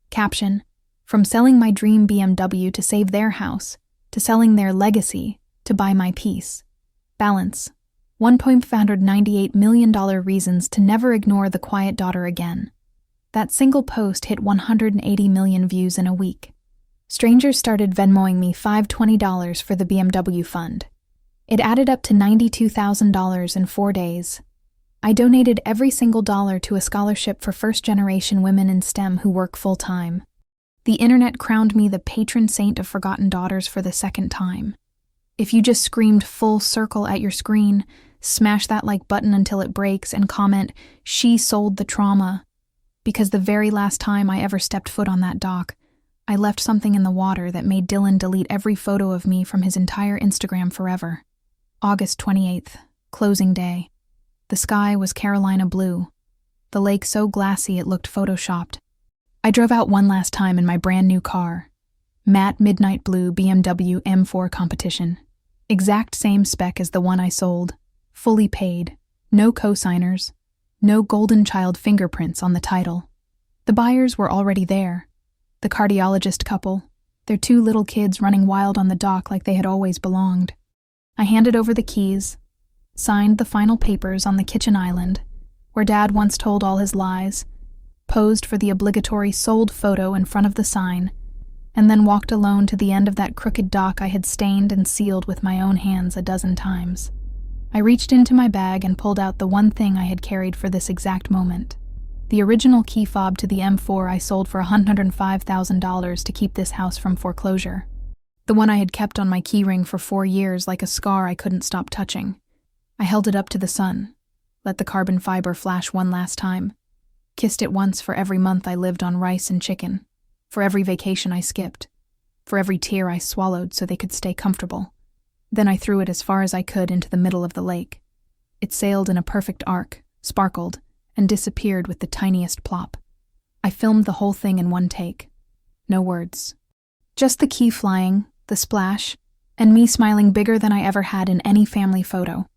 Caption. From selling my dream BMW to save their house, to selling their legacy to buy my peace. Balance. $1.598 million reasons to never ignore the quiet daughter again. That single post hit 180 million views in a week. Strangers started Venmoing me $520 for the BMW fund. It added up to $92,000 in 4 days. I donated every single dollar to a scholarship for first-generation women in STEM who work full-time. The internet crowned me the patron saint of forgotten daughters for the second time. If you just screamed full circle at your screen, smash that like button until it breaks and comment, "She sold the trauma." Because the very last time I ever stepped foot on that dock, I left something in the water that made Dylan delete every photo of me from his entire Instagram forever. August 28th, closing day. The sky was Carolina blue. The lake so glassy it looked photoshopped. I drove out one last time in my brand new car. Matte midnight blue BMW M4 competition. Exact same spec as the one I sold. Fully paid. No co-signers. No golden child fingerprints on the title. The buyers were already there. The cardiologist couple, their 2 little kids running wild on the dock like they had always belonged. I handed over the keys, signed the final papers on the kitchen island, where Dad once told all his lies, posed for the obligatory sold photo in front of the sign, and then walked alone to the end of that crooked dock I had stained and sealed with my own hands a dozen times. I reached into my bag and pulled out the one thing I had carried for this exact moment. The original key fob to the M4 I sold for $105,000 to keep this house from foreclosure. The one I had kept on my keyring for 4 years like a scar I couldn't stop touching. I held it up to the sun, let the carbon fiber flash one last time, kissed it once for every month I lived on rice and chicken, for every vacation I skipped, for every tear I swallowed so they could stay comfortable. Then I threw it as far as I could into the middle of the lake. It sailed in a perfect arc, sparkled, and disappeared with the tiniest plop. I filmed the whole thing in one take. No words. Just the key flying, the splash, and me smiling bigger than I ever had in any family photo.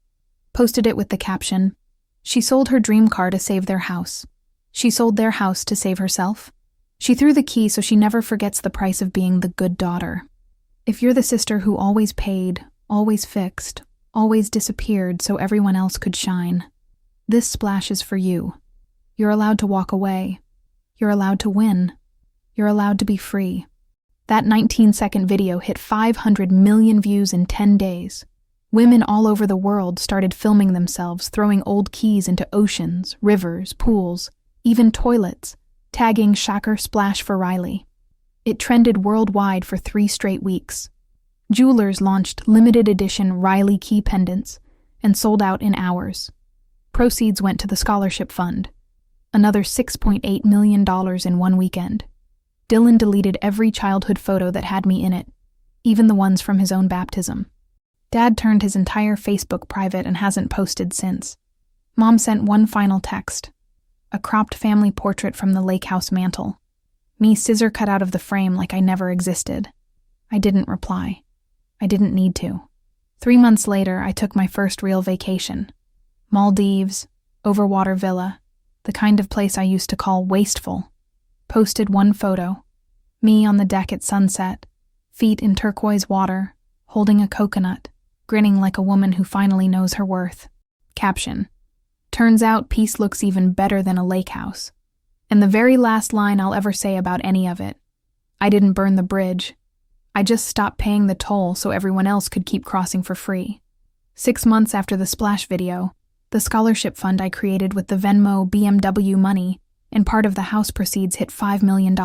Posted it with the caption, "She sold her dream car to save their house. She sold their house to save herself. She threw the key so she never forgets the price of being the good daughter." If you're the sister who always paid, always fixed, always disappeared so everyone else could shine, this splash is for you. You're allowed to walk away. You're allowed to win. You're allowed to be free. That 19-second video hit 500 million views in 10 days. Women all over the world started filming themselves throwing old keys into oceans, rivers, pools, even toilets, tagging Shaker Splash for Riley. It trended worldwide for 3 straight weeks. Jewelers launched limited edition Riley key pendants and sold out in hours. Proceeds went to the scholarship fund. Another $6.8 million in one weekend. Dylan deleted every childhood photo that had me in it, even the ones from his own baptism. Dad turned his entire Facebook private and hasn't posted since. Mom sent one final text. A cropped family portrait from the lake house mantel. Me scissor cut out of the frame like I never existed. I didn't reply. I didn't need to. 3 months later, I took my first real vacation. Maldives, overwater villa, the kind of place I used to call wasteful. Posted one photo. Me on the deck at sunset, feet in turquoise water, holding a coconut, grinning like a woman who finally knows her worth. Caption: "Turns out peace looks even better than a lake house." And the very last line I'll ever say about any of it. I didn't burn the bridge. I just stopped paying the toll so everyone else could keep crossing for free. 6 months after the splash video, the scholarship fund I created with the Venmo BMW money and part of the house proceeds hit $5 million.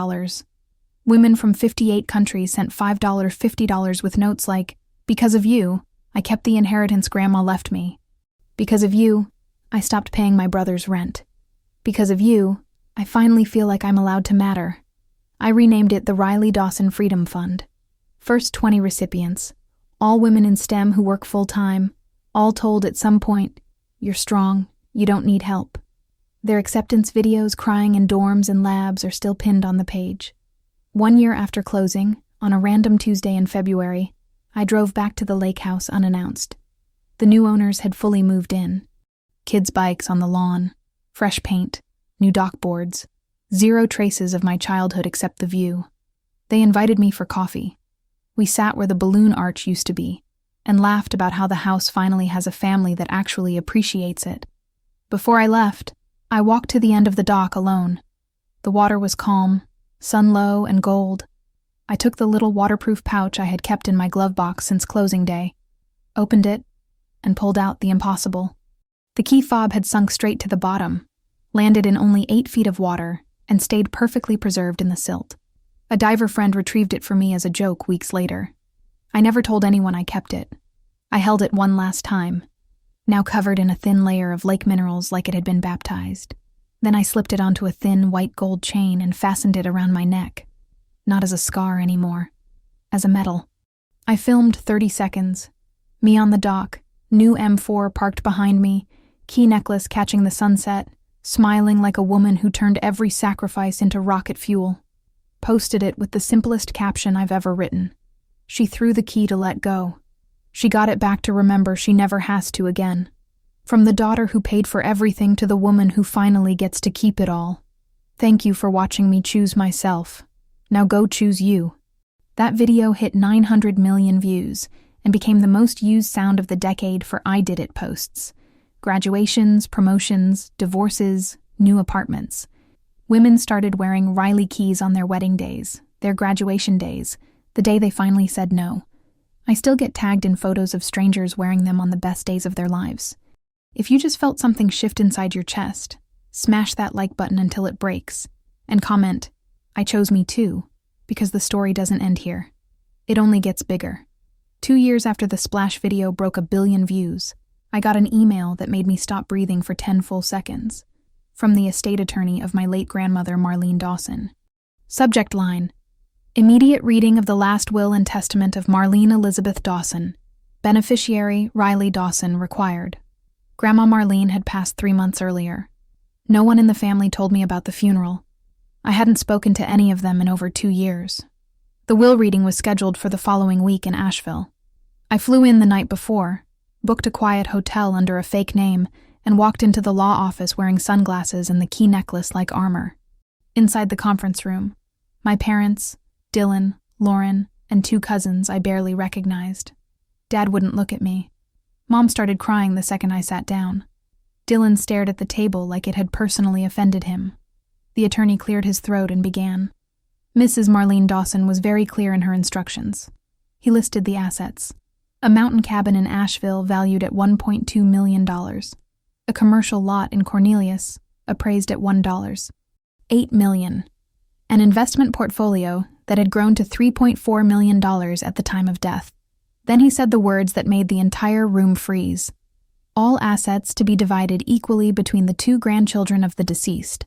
Women from 58 countries sent $5, $50 with notes like, "Because of you, I kept the inheritance Grandma left me. Because of you, I stopped paying my brother's rent. Because of you, I finally feel like I'm allowed to matter." I renamed it the Riley Dawson Freedom Fund. First 20 recipients, all women in STEM who work full-time, all told at some point, "You're strong, you don't need help." Their acceptance videos crying in dorms and labs are still pinned on the page. 1 year after closing, on a random Tuesday in February, I drove back to the lake house unannounced. The new owners had fully moved in. Kids' bikes on the lawn, fresh paint, new dock boards, 0 traces of my childhood except the view. They invited me for coffee. We sat where the balloon arch used to be, and laughed about how the house finally has a family that actually appreciates it. Before I left, I walked to the end of the dock alone. The water was calm, sun low and gold. I took the little waterproof pouch I had kept in my glove box since closing day, opened it, and pulled out the impossible. The key fob had sunk straight to the bottom, landed in only 8 feet of water, and stayed perfectly preserved in the silt. A diver friend retrieved it for me as a joke weeks later. I never told anyone I kept it. I held it one last time, now covered in a thin layer of lake minerals like it had been baptized. Then I slipped it onto a thin white gold chain and fastened it around my neck. Not as a scar anymore, as a medal. I filmed 30 seconds. Me on the dock, new M4 parked behind me, key necklace catching the sunset, smiling like a woman who turned every sacrifice into rocket fuel. Posted it with the simplest caption I've ever written. She threw the key to let go. She got it back to remember she never has to again. From the daughter who paid for everything to the woman who finally gets to keep it all. Thank you for watching me choose myself. Now go choose you. That video hit 900 million views and became the most used sound of the decade for I Did It posts. Graduations, promotions, divorces, new apartments. Women started wearing Riley keys on their wedding days, their graduation days, the day they finally said no. I still get tagged in photos of strangers wearing them on the best days of their lives. If you just felt something shift inside your chest, smash that like button until it breaks, and comment, I chose me too, because the story doesn't end here. It only gets bigger. 2 years after the splash video broke 1 billion views, I got an email that made me stop breathing for 10 full seconds. From the estate attorney of my late grandmother, Marlene Dawson. Subject line: Immediate reading of the last will and testament of Marlene Elizabeth Dawson. Beneficiary Riley Dawson required. Grandma Marlene had passed 3 months earlier. No one in the family told me about the funeral. I hadn't spoken to any of them in over 2 years. The will reading was scheduled for the following week in Asheville. I flew in the night before, booked a quiet hotel under a fake name, and walked into the law office wearing sunglasses and the key necklace like armor. Inside the conference room, my parents, Dylan, Lauren, and 2 cousins I barely recognized. Dad wouldn't look at me. Mom started crying the second I sat down. Dylan stared at the table like it had personally offended him. The attorney cleared his throat and began. Mrs. Marlene Dawson was very clear in her instructions. He listed the assets. A mountain cabin in Asheville valued at $1.2 million. A commercial lot in Cornelius, appraised at $1. $8 million. An investment portfolio that had grown to $3.4 million at the time of death. Then he said the words that made the entire room freeze. All assets to be divided equally between the 2 grandchildren of the deceased,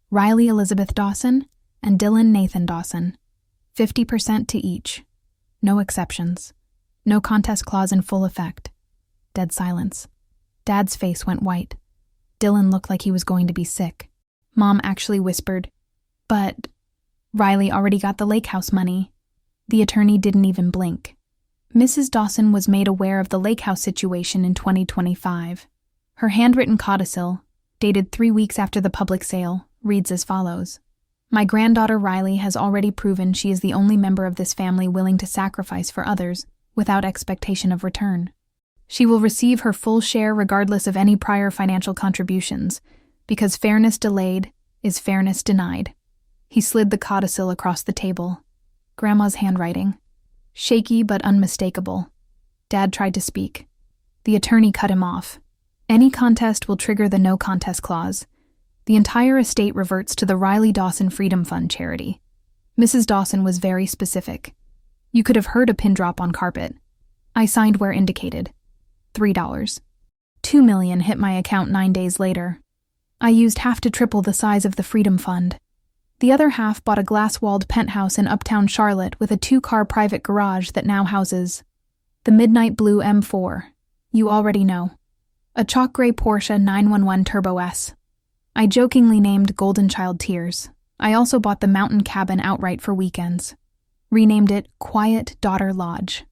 Riley Elizabeth Dawson and Dylan Nathan Dawson. 50% to each. No exceptions. No contest clause in full effect. Dead silence. Dad's face went white. Dylan looked like he was going to be sick. Mom actually whispered, "But Riley already got the lake house money." The attorney didn't even blink. Mrs. Dawson was made aware of the lake house situation in 2025. Her handwritten codicil, dated 3 weeks after the public sale, reads as follows. My granddaughter Riley has already proven she is the only member of this family willing to sacrifice for others without expectation of return. She will receive her full share regardless of any prior financial contributions, because fairness delayed is fairness denied. He slid the codicil across the table. Grandma's handwriting. Shaky but unmistakable. Dad tried to speak. The attorney cut him off. Any contest will trigger the no contest clause. The entire estate reverts to the Riley Dawson Freedom Fund charity. Mrs. Dawson was very specific. You could have heard a pin drop on carpet. I signed where indicated. $3. $2 million hit my account 9 days later. I used half to triple the size of the Freedom Fund. The other half bought a glass-walled penthouse in uptown Charlotte with a 2-car private garage that now houses the midnight blue M4. You already know. A chalk gray Porsche 911 Turbo S. I jokingly named Golden Child Tears. I also bought the mountain cabin outright for weekends. Renamed it Quiet Daughter Lodge.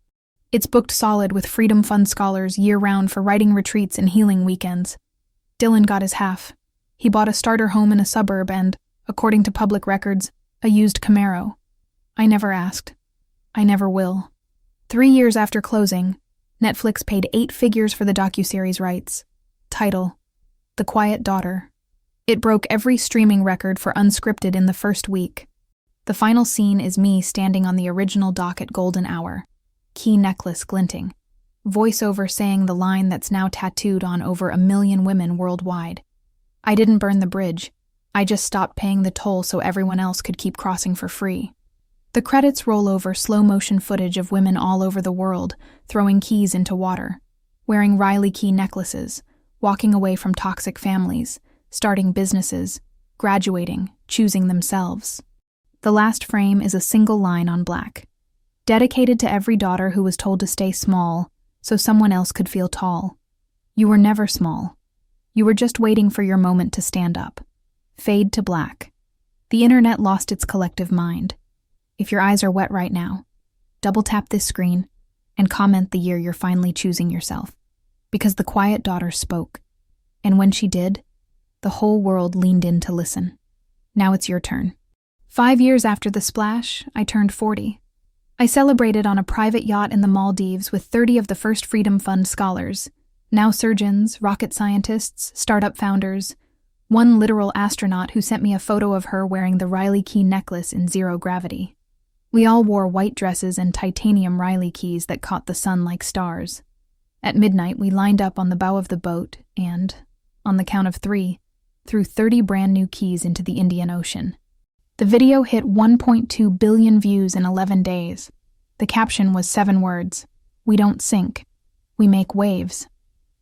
It's booked solid with Freedom Fund scholars year-round for writing retreats and healing weekends. Dylan got his half. He bought a starter home in a suburb and, according to public records, a used Camaro. I never asked. I never will. 3 years after closing, Netflix paid 8 figures for the docuseries rights. Title: The Quiet Daughter. It broke every streaming record for unscripted in the first week. The final scene is me standing on the original dock at golden hour, key necklace glinting, voiceover saying the line that's now tattooed on over 1 million women worldwide. I didn't burn the bridge. I just stopped paying the toll so everyone else could keep crossing for free. The credits roll over slow-motion footage of women all over the world throwing keys into water, wearing Riley key necklaces, walking away from toxic families, starting businesses, graduating, choosing themselves. The last frame is a single line on black, dedicated to every daughter who was told to stay small so someone else could feel tall. You were never small. You were just waiting for your moment to stand up. Fade to black. The internet lost its collective mind. If your eyes are wet right now, double tap this screen, and comment the year you're finally choosing yourself. Because the quiet daughter spoke. And when she did, the whole world leaned in to listen. Now it's your turn. 5 years after the splash, I turned 40. I celebrated on a private yacht in the Maldives with 30 of the first Freedom Fund scholars, now surgeons, rocket scientists, startup founders, one literal astronaut who sent me a photo of her wearing the Riley key necklace in zero gravity. We all wore white dresses and titanium Riley keys that caught the sun like stars. At midnight, we lined up on the bow of the boat and, on the count of 3, threw 30 brand new keys into the Indian Ocean. The video hit 1.2 billion views in 11 days. The caption was 7 words: "We don't sink, we make waves."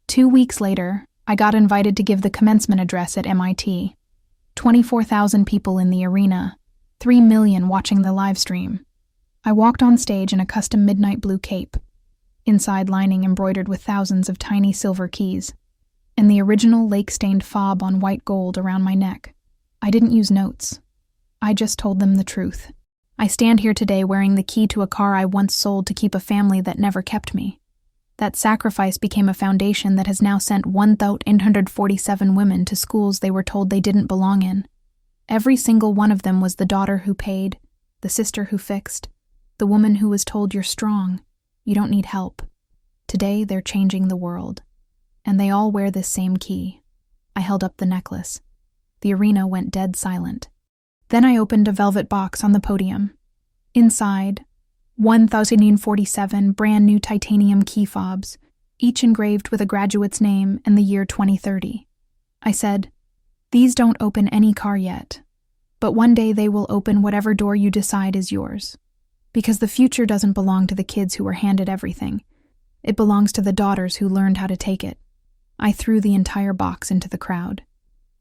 2 weeks later, I got invited to give the commencement address at MIT. 24,000 people in the arena, 3 million watching the live stream. I walked on stage in a custom midnight blue cape, inside lining embroidered with thousands of tiny silver keys, and the original lake-stained fob on white gold around my neck. I didn't use notes. I just told them the truth. I stand here today wearing the key to a car I once sold to keep a family that never kept me. That sacrifice became a foundation that has now sent 1,847 women to schools they were told they didn't belong in. Every single one of them was the daughter who paid, the sister who fixed, the woman who was told you're strong, you don't need help. Today they're changing the world. And they all wear this same key. I held up the necklace. The arena went dead silent. Then I opened a velvet box on the podium. Inside, 1,047 brand new titanium key fobs, each engraved with a graduate's name and the year 2030. I said, "These don't open any car yet, but one day they will open whatever door you decide is yours. Because the future doesn't belong to the kids who were handed everything. It belongs to the daughters who learned how to take it." I threw the entire box into the crowd.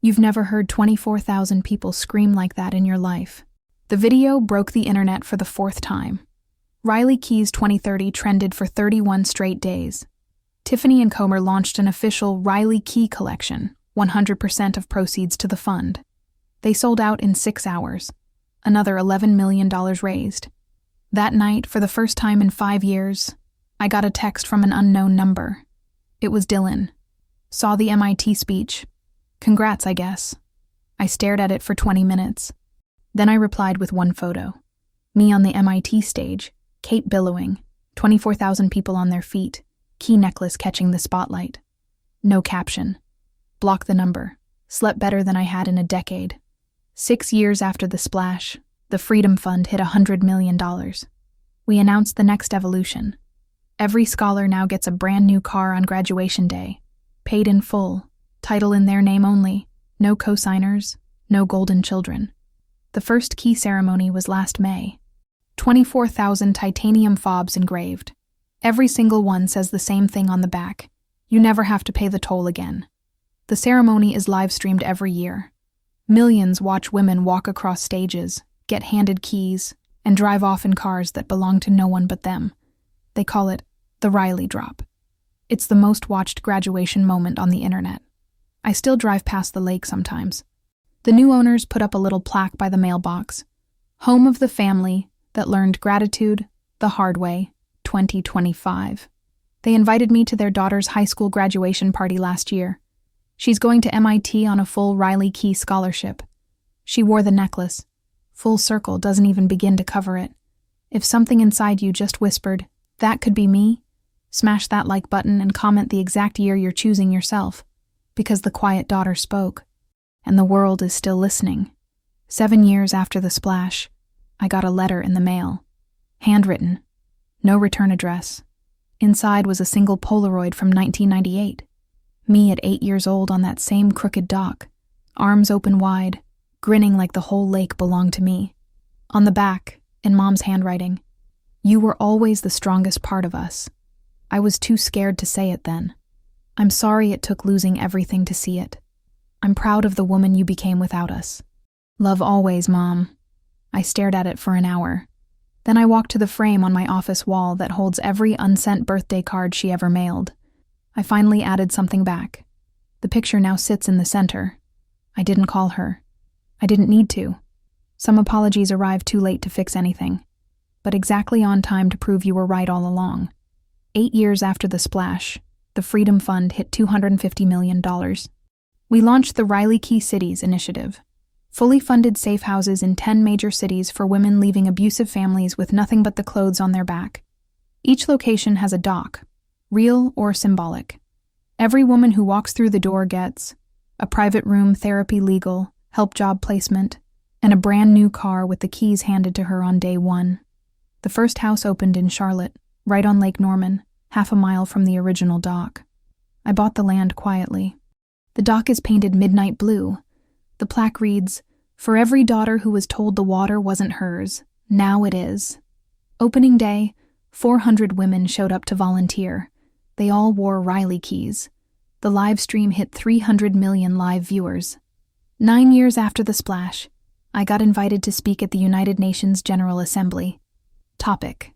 You've never heard 24,000 people scream like that in your life. The video broke the internet for the 4th time. Riley Keys 2030 trended for 31 straight days. Tiffany & Comer launched an official Riley Key collection, 100% of proceeds to the fund. They sold out in 6 hours. Another $11 million raised. That night, for the first time in 5 years, I got a text from an unknown number. It was Dylan. Saw the MIT speech. Congrats, I guess. I stared at it for 20 minutes. Then I replied with one photo. Me on the MIT stage, cape billowing, 24,000 people on their feet, key necklace catching the spotlight. No caption. Block the number. Slept better than I had in a decade. 6 years after the splash, the Freedom Fund hit $100 million. We announced the next evolution. Every scholar now gets a brand new car on graduation day. Paid in full. Title in their name only. No co-signers. No golden children. The first key ceremony was last May. 24,000 titanium fobs engraved. Every single one says the same thing on the back. You never have to pay the toll again. The ceremony is live-streamed every year. Millions watch women walk across stages, get handed keys, and drive off in cars that belong to no one but them. They call it the Riley Drop. It's the most watched graduation moment on the internet. I still drive past the lake sometimes. The new owners put up a little plaque by the mailbox. Home of the family that learned gratitude the hard way, 2025. They invited me to their daughter's high school graduation party last year. She's going to MIT on a full Riley Key scholarship. She wore the necklace. Full circle doesn't even begin to cover it. If something inside you just whispered, "That could be me," smash that like button and comment the exact year you're choosing yourself. Because the quiet daughter spoke. And the world is still listening. 7 years after the splash, I got a letter in the mail. Handwritten. No return address. Inside was a single Polaroid from 1998. Me at 8 years old on that same crooked dock, arms open wide, grinning like the whole lake belonged to me. On the back, in Mom's handwriting, "You were always the strongest part of us." I was too scared to say it then. I'm sorry it took losing everything to see it. I'm proud of the woman you became without us. Love always, Mom. I stared at it for an hour. Then I walked to the frame on my office wall that holds every unsent birthday card she ever mailed. I finally added something back. The picture now sits in the center. I didn't call her. I didn't need to. Some apologies arrived too late to fix anything, but exactly on time to prove you were right all along. 8 years after the splash, the Freedom Fund hit $250 million. We launched the Riley Key Cities initiative, fully funded safe houses in 10 major cities for women leaving abusive families with nothing but the clothes on their back. Each location has a dock, real or symbolic. Every woman who walks through the door gets a private room, therapy, legal, help, job placement, and a brand new car with the keys handed to her on day one. The first house opened in Charlotte, right on Lake Norman, half a mile from the original dock. I bought the land quietly. The dock is painted midnight blue. The plaque reads, "For every daughter who was told the water wasn't hers, now it is." Opening day, 400 women showed up to volunteer. They all wore Riley keys. The live stream hit 300 million live viewers. 9 years after the splash, I got invited to speak at the United Nations General Assembly. Topic: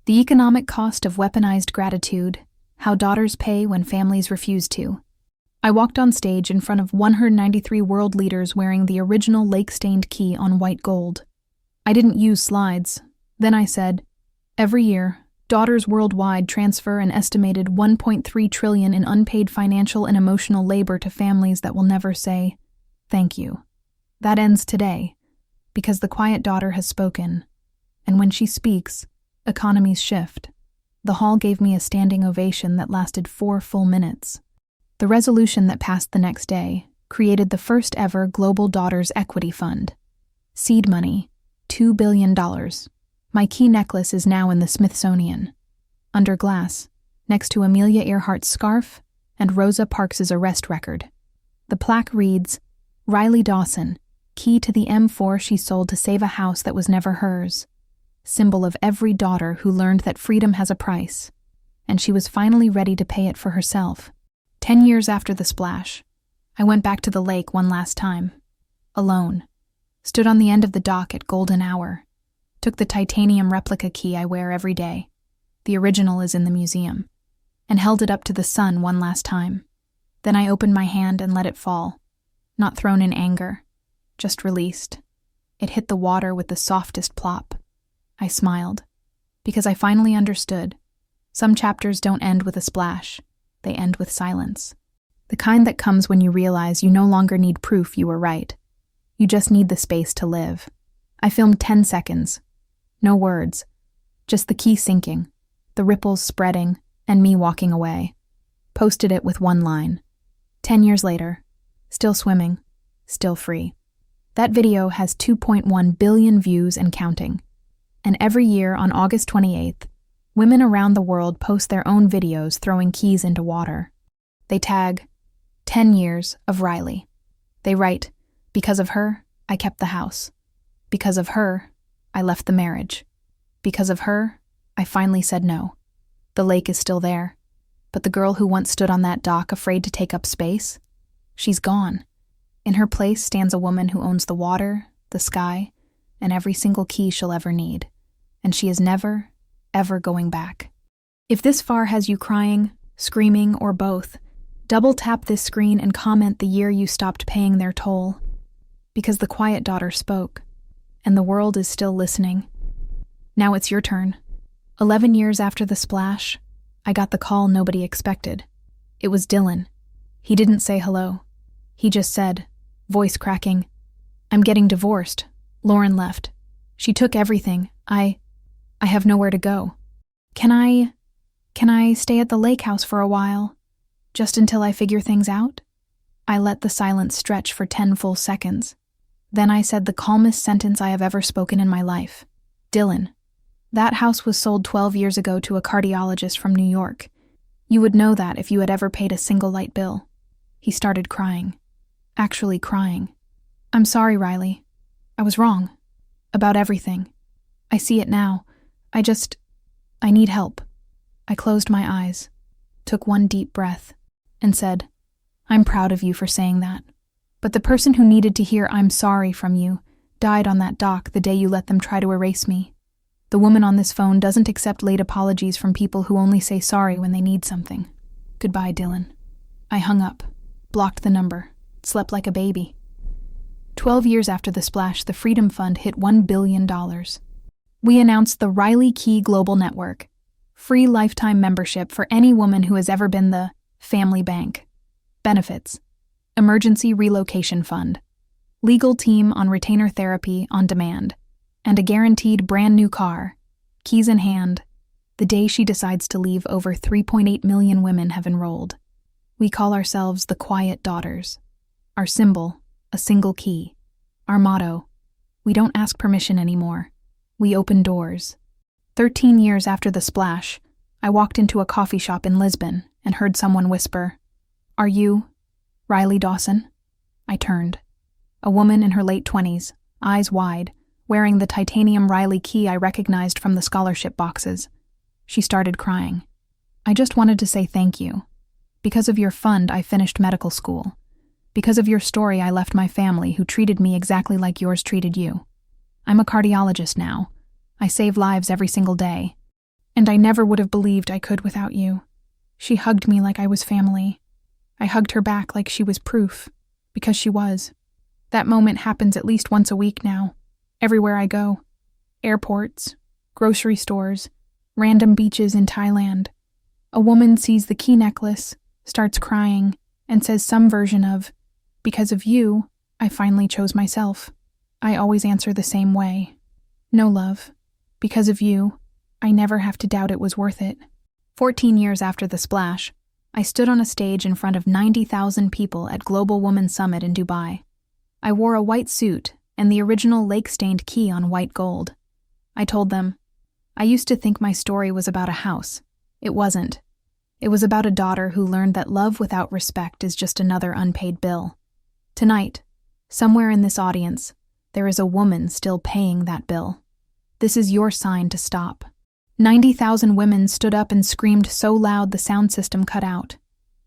The economic cost of weaponized gratitude, how daughters pay when families refuse to. I walked on stage in front of 193 world leaders wearing the original lake-stained key on white gold. I didn't use slides. Then I said, every year, daughters worldwide transfer an estimated $1.3 trillion in unpaid financial and emotional labor to families that will never say, thank you. That ends today, because the quiet daughter has spoken. And when she speaks, economies shift. The hall gave me a standing ovation that lasted 4 full minutes. The resolution that passed the next day created the first ever Global Daughters Equity Fund. Seed money, $2 billion. My key necklace is now in the Smithsonian. Under glass, next to Amelia Earhart's scarf and Rosa Parks' arrest record. The plaque reads, Riley Dawson, key to the M4 she sold to save a house that was never hers. Symbol of every daughter who learned that freedom has a price, and she was finally ready to pay it for herself. 10 years after the splash, I went back to the lake one last time. Alone. Stood on the end of the dock at golden hour. Took the titanium replica key I wear every day. The original is in the museum. And held it up to the sun one last time. Then I opened my hand and let it fall. Not thrown in anger. Just released. It hit the water with the softest plop. I smiled. Because I finally understood. Some chapters don't end with a splash. They end with silence. The kind that comes when you realize you no longer need proof you were right. You just need the space to live. I filmed 10 seconds. No words. Just the key sinking, the ripples spreading, and me walking away. Posted it with one line. 10 years later, still swimming, still free. That video has 2.1 billion views and counting. And every year on August 28th, women around the world post their own videos throwing keys into water. They tag 10 years of Riley. They write, because of her, I kept the house. Because of her, I left the marriage. Because of her, I finally said no. The lake is still there. But the girl who once stood on that dock afraid to take up space, she's gone. In her place stands a woman who owns the water, the sky, and every single key she'll ever need. And she is never, ever going back. If this far has you crying, screaming, or both, double tap this screen and comment the year you stopped paying their toll. Because the quiet daughter spoke, and the world is still listening. Now it's your turn. 11 years after the splash, I got the call nobody expected. It was Dylan. He didn't say hello. He just said, voice cracking, I'm getting divorced. Lauren left. She took everything. I have nowhere to go. Can I stay at the lake house for a while? Just until I figure things out? I let the silence stretch for 10 full seconds. Then I said the calmest sentence I have ever spoken in my life. Dylan, that house was sold 12 years ago to a cardiologist from New York. You would know that if you had ever paid a single light bill. He started crying. Actually crying. I'm sorry, Riley. I was wrong. About everything. I see it now. I need help. I closed my eyes, took one deep breath, and said, I'm proud of you for saying that. But the person who needed to hear I'm sorry from you died on that dock the day you let them try to erase me. The woman on this phone doesn't accept late apologies from people who only say sorry when they need something. Goodbye, Dylan. I hung up, blocked the number, slept like a baby. 12 years after the splash, the Freedom Fund hit $1 billion. We announced the Riley Key Global Network, Free lifetime membership for any woman who has ever been the family bank. Benefits: emergency relocation fund, legal team on retainer therapy on demand, and a guaranteed brand new car, keys in hand. The day she decides to leave, over 3.8 million women have enrolled. We call ourselves the Quiet Daughters. Our symbol, a single key. Our motto, we don't ask permission anymore. We open doors. 13 years after the splash, I walked into a coffee shop in Lisbon and heard someone whisper, "Are you Riley Dawson?" I turned. A woman in her late 20s, eyes wide, wearing the titanium Riley key I recognized from the scholarship boxes. She started crying. "I just wanted to say thank you. Because of your fund, I finished medical school. Because of your story, I left my family, who treated me exactly like yours treated you. I'm a cardiologist now. I save lives every single day. And I never would have believed I could without you." She hugged me like I was family. I hugged her back like she was proof, because she was. That moment happens at least once a week now, everywhere I go. Airports, grocery stores, random beaches in Thailand. A woman sees the key necklace, starts crying, and says some version of, "Because of you, I finally chose myself." I always answer the same way. "No, love. Because of you, I never have to doubt it was worth it." 14 years after the splash, I stood on a stage in front of 90,000 people at Global Woman Summit in Dubai. I wore a white suit and the original lake-stained key on white gold. I told them, I used to think my story was about a house. It wasn't. It was about a daughter who learned that love without respect is just another unpaid bill. Tonight, somewhere in this audience, there is a woman still paying that bill. This is your sign to stop. 90,000 women stood up and screamed so loud the sound system cut out.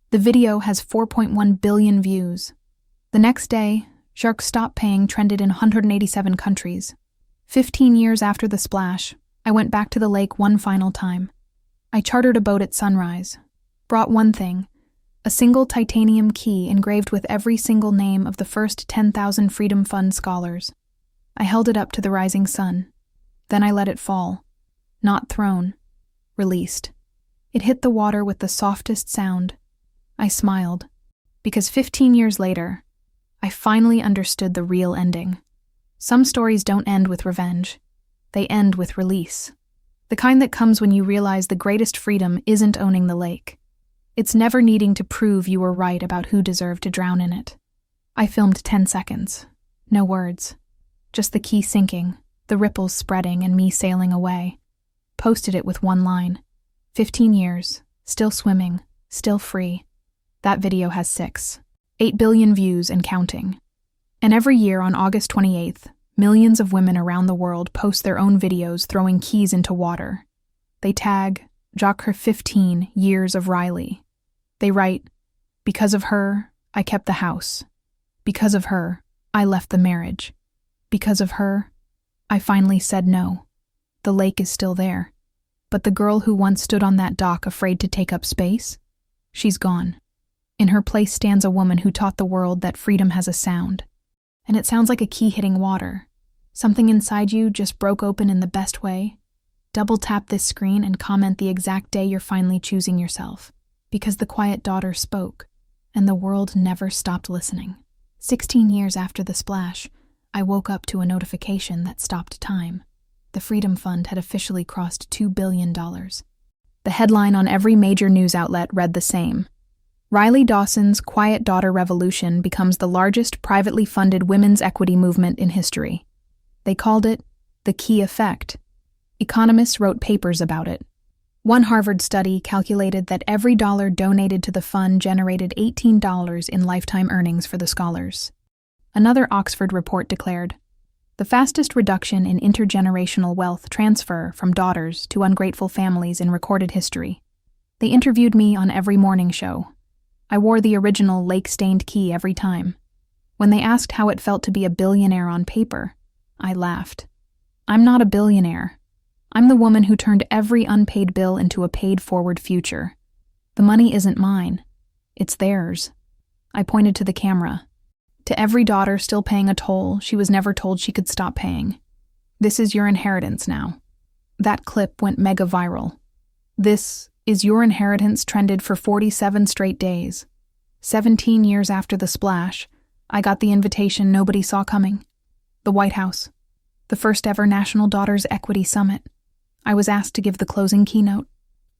The video has 4.1 billion views. The next day, Shark Stop Paying trended in 187 countries. 15 years after the splash, I went back to the lake one final time. I chartered a boat at sunrise, brought one thing, a single titanium key engraved with every single name of the first 10,000 Freedom Fund scholars. I held it up to the rising sun. Then I let it fall. Not thrown, released. It hit the water with the softest sound. I smiled, because 15 years later, I finally understood the real ending. Some stories don't end with revenge. They end with release. The kind that comes when you realize the greatest freedom isn't owning the lake. It's never needing to prove you were right about who deserved to drown in it. I filmed 10 seconds. No words. Just the key sinking, the ripples spreading, and me sailing away. Posted it with one line. 15 years, still swimming, still free. That video has 8 billion views and counting. And every year on August 28th, millions of women around the world post their own videos throwing keys into water. They tag Jock her 15 years of Riley. They write, "Because of her, I kept the house. Because of her, I left the marriage. Because of her, I finally said no. The lake is still there. But the girl who once stood on that dock afraid to take up space? She's gone. In her place stands a woman who taught the world that freedom has a sound. And it sounds like a key hitting water. Something inside you just broke open in the best way. Double tap this screen and comment the exact day you're finally choosing yourself. Because the Quiet Daughter spoke, and the world never stopped listening." 16 years after the splash, I woke up to a notification that stopped time. The Freedom Fund had officially crossed $2 billion. The headline on every major news outlet read the same. Riley Dawson's Quiet Daughter Revolution becomes the largest privately funded women's equity movement in history. They called it the key effect. Economists wrote papers about it. One Harvard study calculated that every dollar donated to the fund generated $18 in lifetime earnings for the scholars. Another Oxford report declared, the fastest reduction in intergenerational wealth transfer from daughters to ungrateful families in recorded history. They interviewed me on every morning show. I wore the original lake-stained key every time. When they asked how it felt to be a billionaire on paper, I laughed. I'm not a billionaire. I'm the woman who turned every unpaid bill into a paid-forward future. The money isn't mine. It's theirs. I pointed to the camera. To every daughter still paying a toll she was never told she could stop paying. This is your inheritance now. That clip went mega viral. This is your inheritance trended for 47 straight days. 17 years after the splash, I got the invitation nobody saw coming. The White House. The first ever National Daughters Equity Summit. I was asked to give the closing keynote.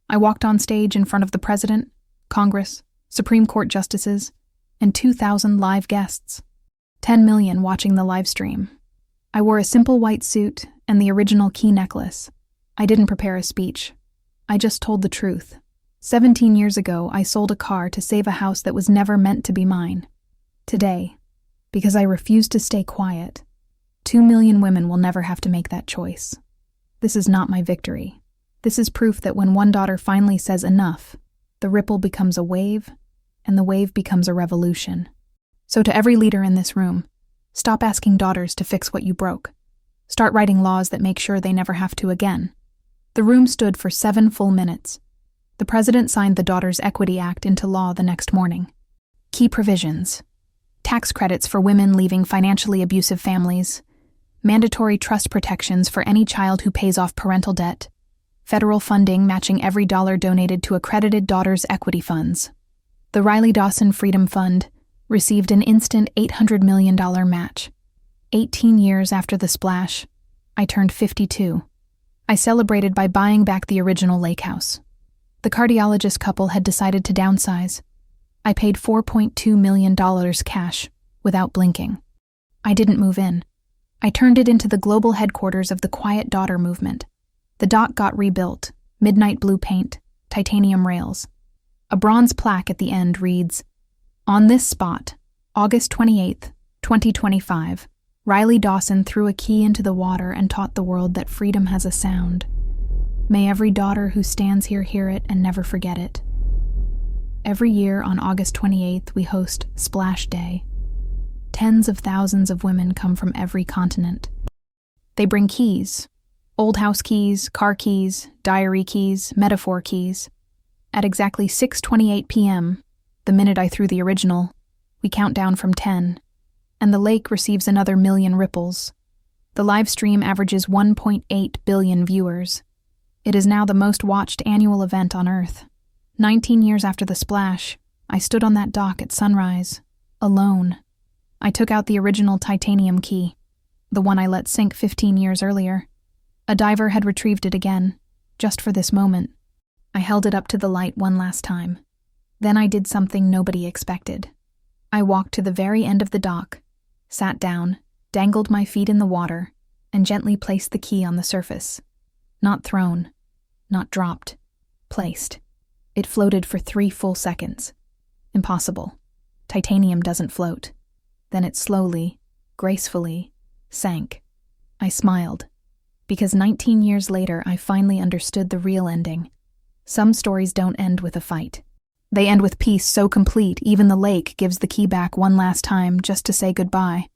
I walked on stage in front of the President, Congress, Supreme Court justices, and 2,000 live guests. 10 million watching the live stream. I wore a simple white suit and the original key necklace. I didn't prepare a speech. I just told the truth. 17 years ago, I sold a car to save a house that was never meant to be mine. Today, because I refuse to stay quiet, 2 million women will never have to make that choice. This is not my victory. This is proof that when one daughter finally says enough, the ripple becomes a wave, and the wave becomes a revolution. So to every leader in this room, stop asking daughters to fix what you broke. Start writing laws that make sure they never have to again. The room stood for 7 full minutes. The President signed the Daughters Equity Act into law the next morning. Key provisions: tax credits for women leaving financially abusive families, mandatory trust protections for any child who pays off parental debt, federal funding matching every dollar donated to accredited daughters' equity funds. The Riley Dawson Freedom Fund received an instant $800 million match. 18 years after the splash, I turned 52. I celebrated by buying back the original lake house. The cardiologist couple had decided to downsize. I paid $4.2 million cash, without blinking. I didn't move in. I turned it into the global headquarters of the Quiet Daughter movement. The dock got rebuilt, midnight blue paint, titanium rails. A bronze plaque at the end reads, "On this spot, August 28, 2025, Riley Dawson threw a key into the water and taught the world that freedom has a sound. May every daughter who stands here hear it and never forget it." Every year on August 28th, we host Splash Day. Tens of thousands of women come from every continent. They bring keys: old house keys, car keys, diary keys, metaphor keys. At exactly 6:28 p.m., the minute I threw the original, we count down from 10, and the lake receives another million ripples. The live stream averages 1.8 billion viewers. It is now the most watched annual event on Earth. 19 years after the splash, I stood on that dock at sunrise, alone. I took out the original titanium key, the one I let sink 15 years earlier. A diver had retrieved it again, just for this moment. I held it up to the light one last time. Then I did something nobody expected. I walked to the very end of the dock, sat down, dangled my feet in the water, and gently placed the key on the surface. Not thrown, not dropped, placed. It floated for 3 full seconds. Impossible. Titanium doesn't float. Then it slowly, gracefully, sank. I smiled, because 19 years later I finally understood the real ending. Some stories don't end with a fight. They end with peace so complete even the lake gives the key back one last time just to say goodbye.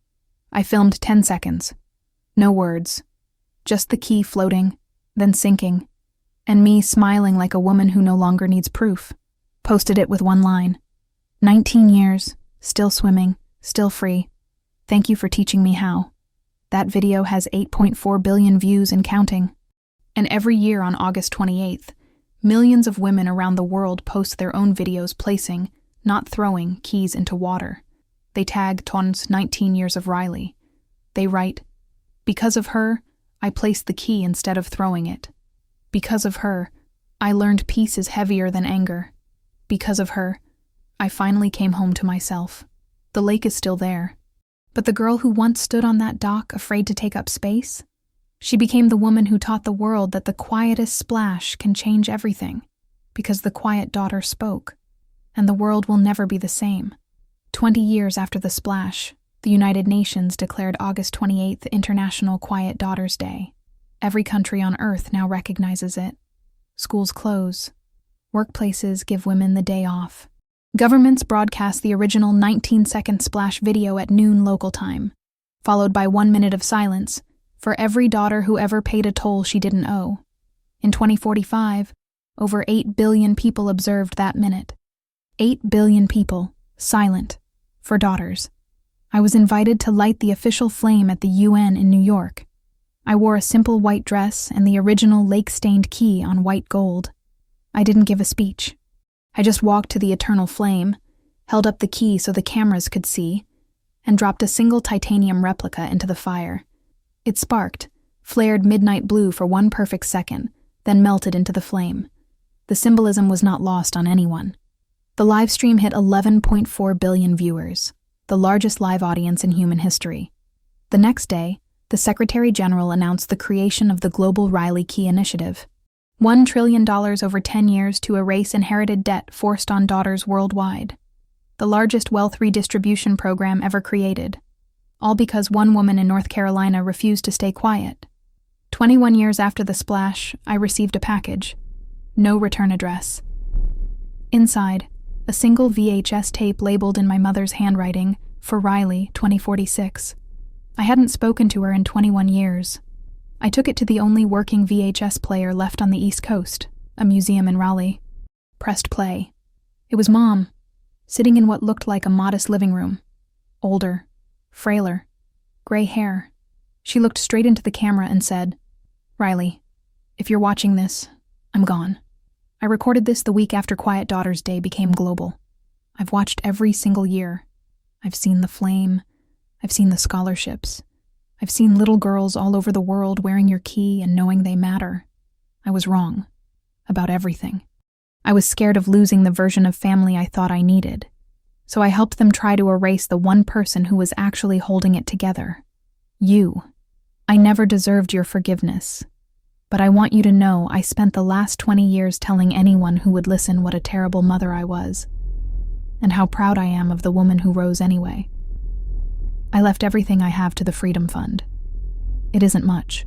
I filmed 10 seconds. No words. Just the key floating, then sinking, and me smiling like a woman who no longer needs proof. Posted it with one line: 19 years, still swimming, still free. Thank you for teaching me how. That video has 8.4 billion views and counting. And every year on August 28th, millions of women around the world post their own videos placing, not throwing, keys into water. They tag Ton's 19 years of Riley. They write, "Because of her, I placed the key instead of throwing it. Because of her, I learned peace is heavier than anger. Because of her, I finally came home to myself. The lake is still there. But the girl who once stood on that dock afraid to take up space? She became the woman who taught the world that the quietest splash can change everything, because the quiet daughter spoke, and the world will never be the same." 20 years after the splash, the United Nations declared August 28th International Quiet Daughters Day. Every country on Earth now recognizes it. Schools close. Workplaces give women the day off. Governments broadcast the original 19-second splash video at noon local time, followed by 1 minute of silence for every daughter who ever paid a toll she didn't owe. In 2045, over 8 billion people observed that minute. 8 billion people, silent, for daughters. I was invited to light the official flame at the UN in New York. I wore a simple white dress and the original lake-stained key on white gold. I didn't give a speech. I just walked to the eternal flame, held up the key so the cameras could see, and dropped a single titanium replica into the fire. It sparked, flared midnight blue for one perfect second, then melted into the flame. The symbolism was not lost on anyone. The live stream hit 11.4 billion viewers, the largest live audience in human history. The next day, the Secretary General announced the creation of the Global Riley Key Initiative. $1 trillion over 10 years to erase inherited debt forced on daughters worldwide. The largest wealth redistribution program ever created. All because one woman in North Carolina refused to stay quiet. 21 years after the splash, I received a package. No return address. Inside, a single VHS tape labeled in my mother's handwriting, for Riley, 2046. I hadn't spoken to her in 21 years. I took it to the only working VHS player left on the East Coast, a museum in Raleigh. Pressed play. It was Mom, sitting in what looked like a modest living room. Older, frailer, gray hair. She looked straight into the camera and said, "Riley, if you're watching this, I'm gone. I recorded this the week after Quiet Daughters Day became global. I've watched every single year. I've seen the flame. I've seen the scholarships. I've seen little girls all over the world wearing your key and knowing they matter. I was wrong. About everything. I was scared of losing the version of family I thought I needed. So I helped them try to erase the one person who was actually holding it together. You. I never deserved your forgiveness. But I want you to know I spent the last 20 years telling anyone who would listen what a terrible mother I was. And how proud I am of the woman who rose anyway. I left everything I have to the Freedom Fund. It isn't much.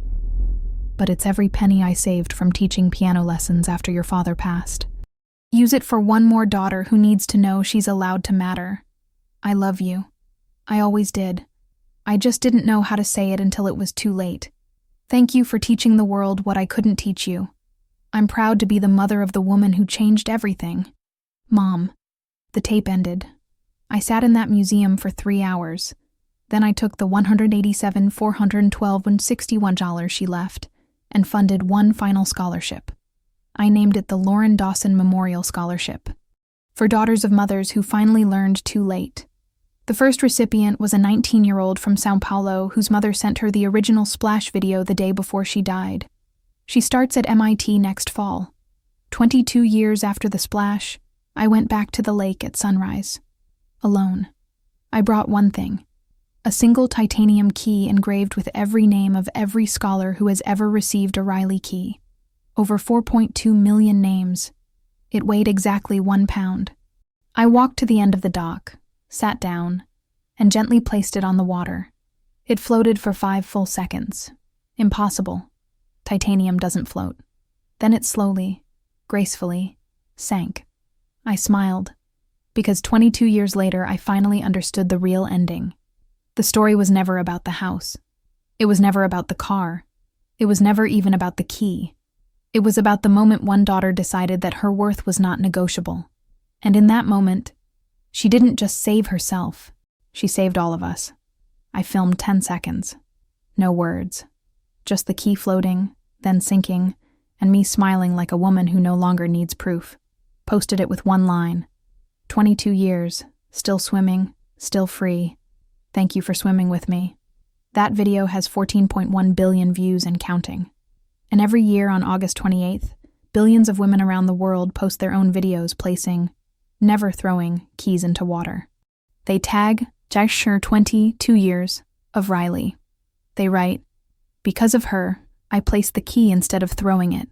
But it's every penny I saved from teaching piano lessons after your father passed. Use it for one more daughter who needs to know she's allowed to matter. I love you. I always did. I just didn't know how to say it until it was too late. Thank you for teaching the world what I couldn't teach you. I'm proud to be the mother of the woman who changed everything. Mom." The tape ended. I sat in that museum for 3 hours. Then I took the $187, $412, and $61 she left and funded one final scholarship. I named it the Lauren Dawson Memorial Scholarship, for daughters of mothers who finally learned too late. The first recipient was a 19-year-old from Sao Paulo whose mother sent her the original splash video the day before she died. She starts at MIT next fall. 22 years after the splash, I went back to the lake at sunrise. Alone. I brought one thing. A single titanium key engraved with every name of every scholar who has ever received a Riley key. Over 4.2 million names. It weighed exactly 1 pound. I walked to the end of the dock, sat down, and gently placed it on the water. It floated for 5 full seconds. Impossible. Titanium doesn't float. Then it slowly, gracefully, sank. I smiled, because 22 years later I finally understood the real ending. The story was never about the house. It was never about the car. It was never even about the key. It was about the moment one daughter decided that her worth was not negotiable. And in that moment, she didn't just save herself, she saved all of us. I filmed 10 seconds. No words. Just the key floating, then sinking, and me smiling like a woman who no longer needs proof. Posted it with one line. 22 years, still swimming, still free. Thank you for swimming with me. That video has 14.1 billion views and counting. And every year on August 28th, billions of women around the world post their own videos placing, never throwing, keys into water. They tag, gesture 22 years, of Riley. They write, "Because of her, I placed the key instead of throwing it.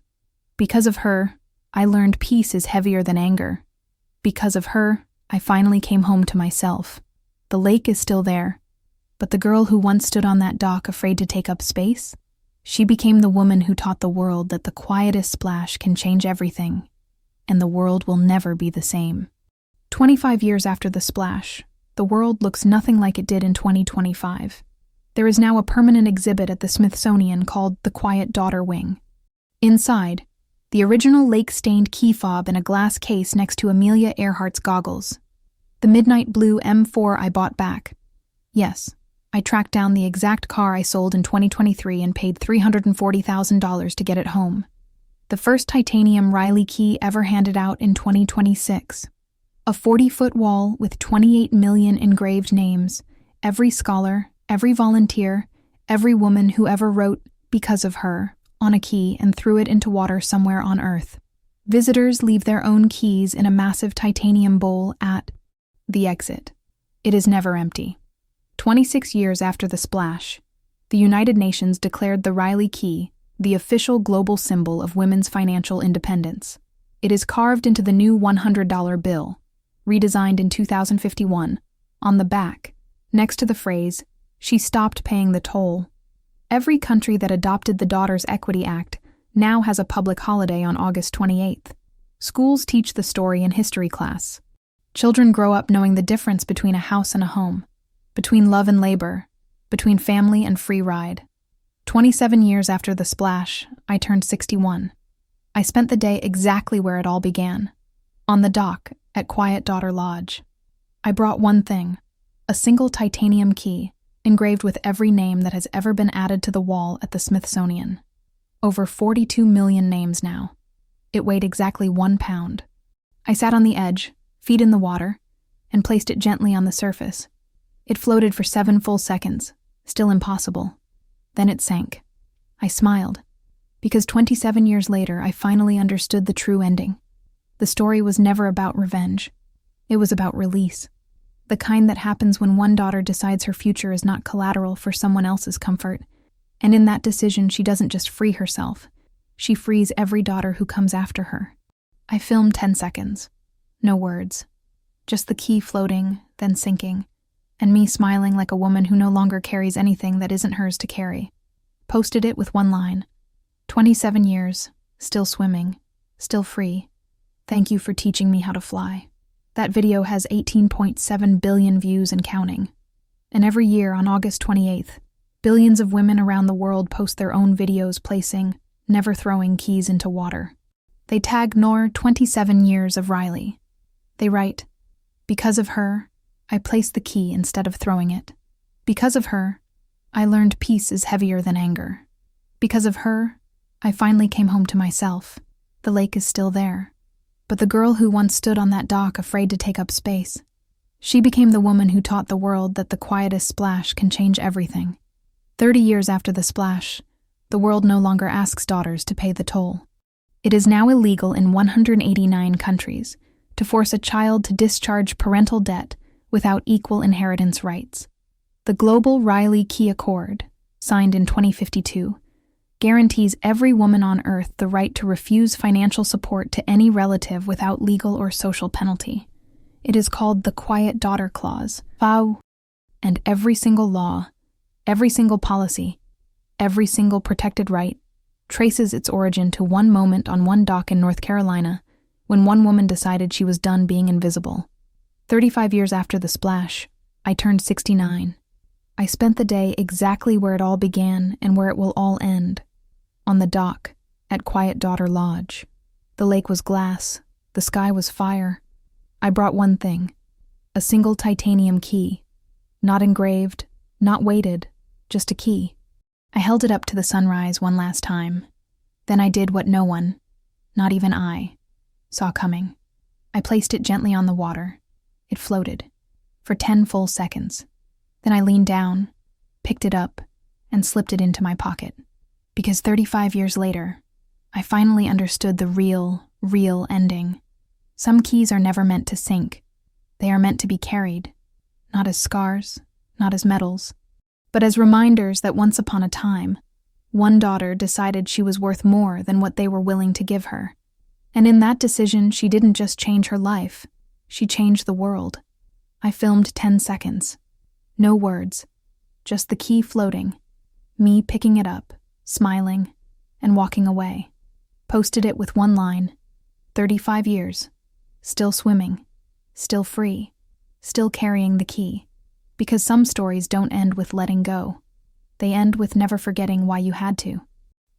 Because of her, I learned peace is heavier than anger. Because of her, I finally came home to myself. The lake is still there, but the girl who once stood on that dock afraid to take up space, she became the woman who taught the world that the quietest splash can change everything, and the world will never be the same." 25 years after the splash, the world looks nothing like it did in 2025. There is now a permanent exhibit at the Smithsonian called the Quiet Daughter Wing. Inside, the original lake-stained key fob in a glass case next to Amelia Earhart's goggles. The midnight blue M4 I bought back. Yes, I tracked down the exact car I sold in 2023 and paid $340,000 to get it home. The first titanium Riley key ever handed out in 2026. A 40-foot wall with 28 million engraved names. Every scholar, every volunteer, every woman who ever wrote "because of her" on a key and threw it into water somewhere on Earth. Visitors leave their own keys in a massive titanium bowl at the exit. It is never empty. 26 years after the splash, the United Nations declared the Riley key the official global symbol of women's financial independence. It is carved into the new $100 bill, redesigned in 2051, on the back, next to the phrase, "She stopped paying the toll." Every country that adopted the Daughters' Equity Act now has a public holiday on August 28th. Schools teach the story in history class. Children grow up knowing the difference between a house and a home, between love and labor, between family and free ride. 27 years after the splash, I turned 61. I spent the day exactly where it all began, on the dock at Quiet Daughter Lodge. I brought one thing, a single titanium key, engraved with every name that has ever been added to the wall at the Smithsonian. Over 42 million names now. It weighed exactly 1 pound. I sat on the edge, feet in the water, and placed it gently on the surface. It floated for 7 full seconds, still impossible. Then it sank. I smiled, because 27 years later I finally understood the true ending. The story was never about revenge. It was about release. The kind that happens when one daughter decides her future is not collateral for someone else's comfort. And in that decision, she doesn't just free herself. She frees every daughter who comes after her. I filmed 10 seconds. No words. Just the key floating, then sinking, and me smiling like a woman who no longer carries anything that isn't hers to carry. Posted it with one line. 27 years, still swimming, still free. Thank you for teaching me how to fly. That video has 18.7 billion views and counting. And every year on August 28th, billions of women around the world post their own videos placing, never throwing keys into water. They tag Noor 27 years of Riley. They write, "Because of her, I placed the key instead of throwing it. Because of her, I learned peace is heavier than anger. Because of her, I finally came home to myself. The lake is still there. But the girl who once stood on that dock afraid to take up space, she became the woman who taught the world that the quietest splash can change everything." 30 years after the splash, the world no longer asks daughters to pay the toll. It is now illegal in 189 countries to force a child to discharge parental debt without equal inheritance rights. The Global Riley Key Accord, signed in 2052, guarantees every woman on Earth the right to refuse financial support to any relative without legal or social penalty. It is called the Quiet Daughter Clause, FAU, and every single law, every single policy, every single protected right traces its origin to one moment on one dock in North Carolina when one woman decided she was done being invisible. 35 years after the splash, I turned 69. I spent the day exactly where it all began and where it will all end, on the dock at Quiet Daughter Lodge. The lake was glass, the sky was fire. I brought one thing, a single titanium key, not engraved, not weighted, just a key. I held it up to the sunrise one last time. Then I did what no one, not even I, saw coming. I placed it gently on the water. It floated for 10 full seconds. Then I leaned down, picked it up, and slipped it into my pocket. Because 35 years later, I finally understood the real ending. Some keys are never meant to sink. They are meant to be carried, not as scars, not as medals, but as reminders that once upon a time, one daughter decided she was worth more than what they were willing to give her. And in that decision, she didn't just change her life, she changed the world. I filmed 10 seconds. No words, just the key floating, me picking it up, smiling, and walking away. Posted it with one line, 35 years, still swimming, still free, still carrying the key. Because some stories don't end with letting go. They end with never forgetting why you had to.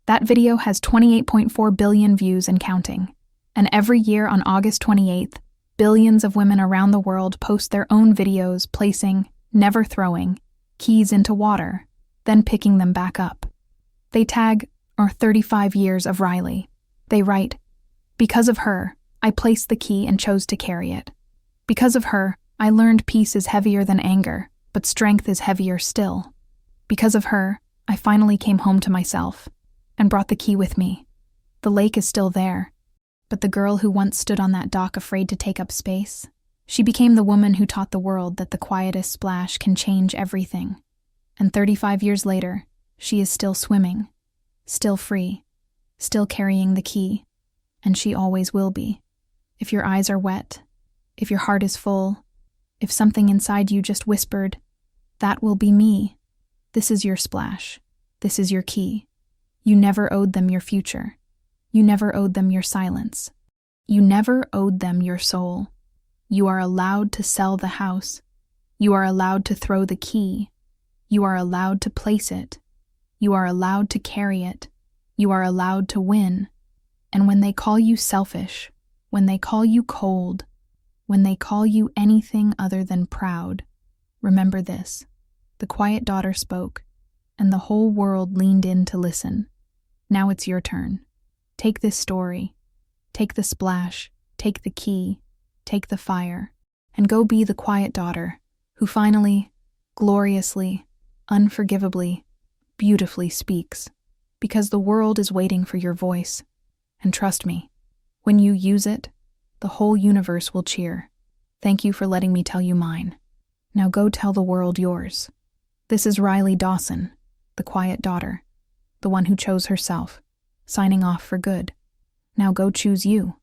That video has 28.4 billion views and counting. And every year on August 28th, billions of women around the world post their own videos placing, never throwing, keys into water, then picking them back up. They tag, or 35 years of Riley. They write, "Because of her, I placed the key and chose to carry it. Because of her, I learned peace is heavier than anger, but strength is heavier still. Because of her, I finally came home to myself and brought the key with me. The lake is still there, but the girl who once stood on that dock afraid to take up space, she became the woman who taught the world that the quietest splash can change everything. And 35 years later, she is still swimming, still free, still carrying the key, and she always will be. If your eyes are wet, if your heart is full, if something inside you just whispered, that will be me. This is your splash. This is your key. You never owed them your future. You never owed them your silence. You never owed them your soul. You are allowed to sell the house. You are allowed to throw the key. You are allowed to place it. You are allowed to carry it. You are allowed to win. And when they call you selfish, when they call you cold, when they call you anything other than proud, remember this. The quiet daughter spoke, and the whole world leaned in to listen. Now it's your turn. Take this story. Take the splash. Take the key. Take the fire. And go be the quiet daughter who finally, gloriously, unforgivably, beautifully speaks. Because the world is waiting for your voice. And trust me, when you use it, the whole universe will cheer. Thank you for letting me tell you mine. Now go tell the world yours. This is Riley Dawson, the quiet daughter, the one who chose herself, signing off for good. Now go choose you.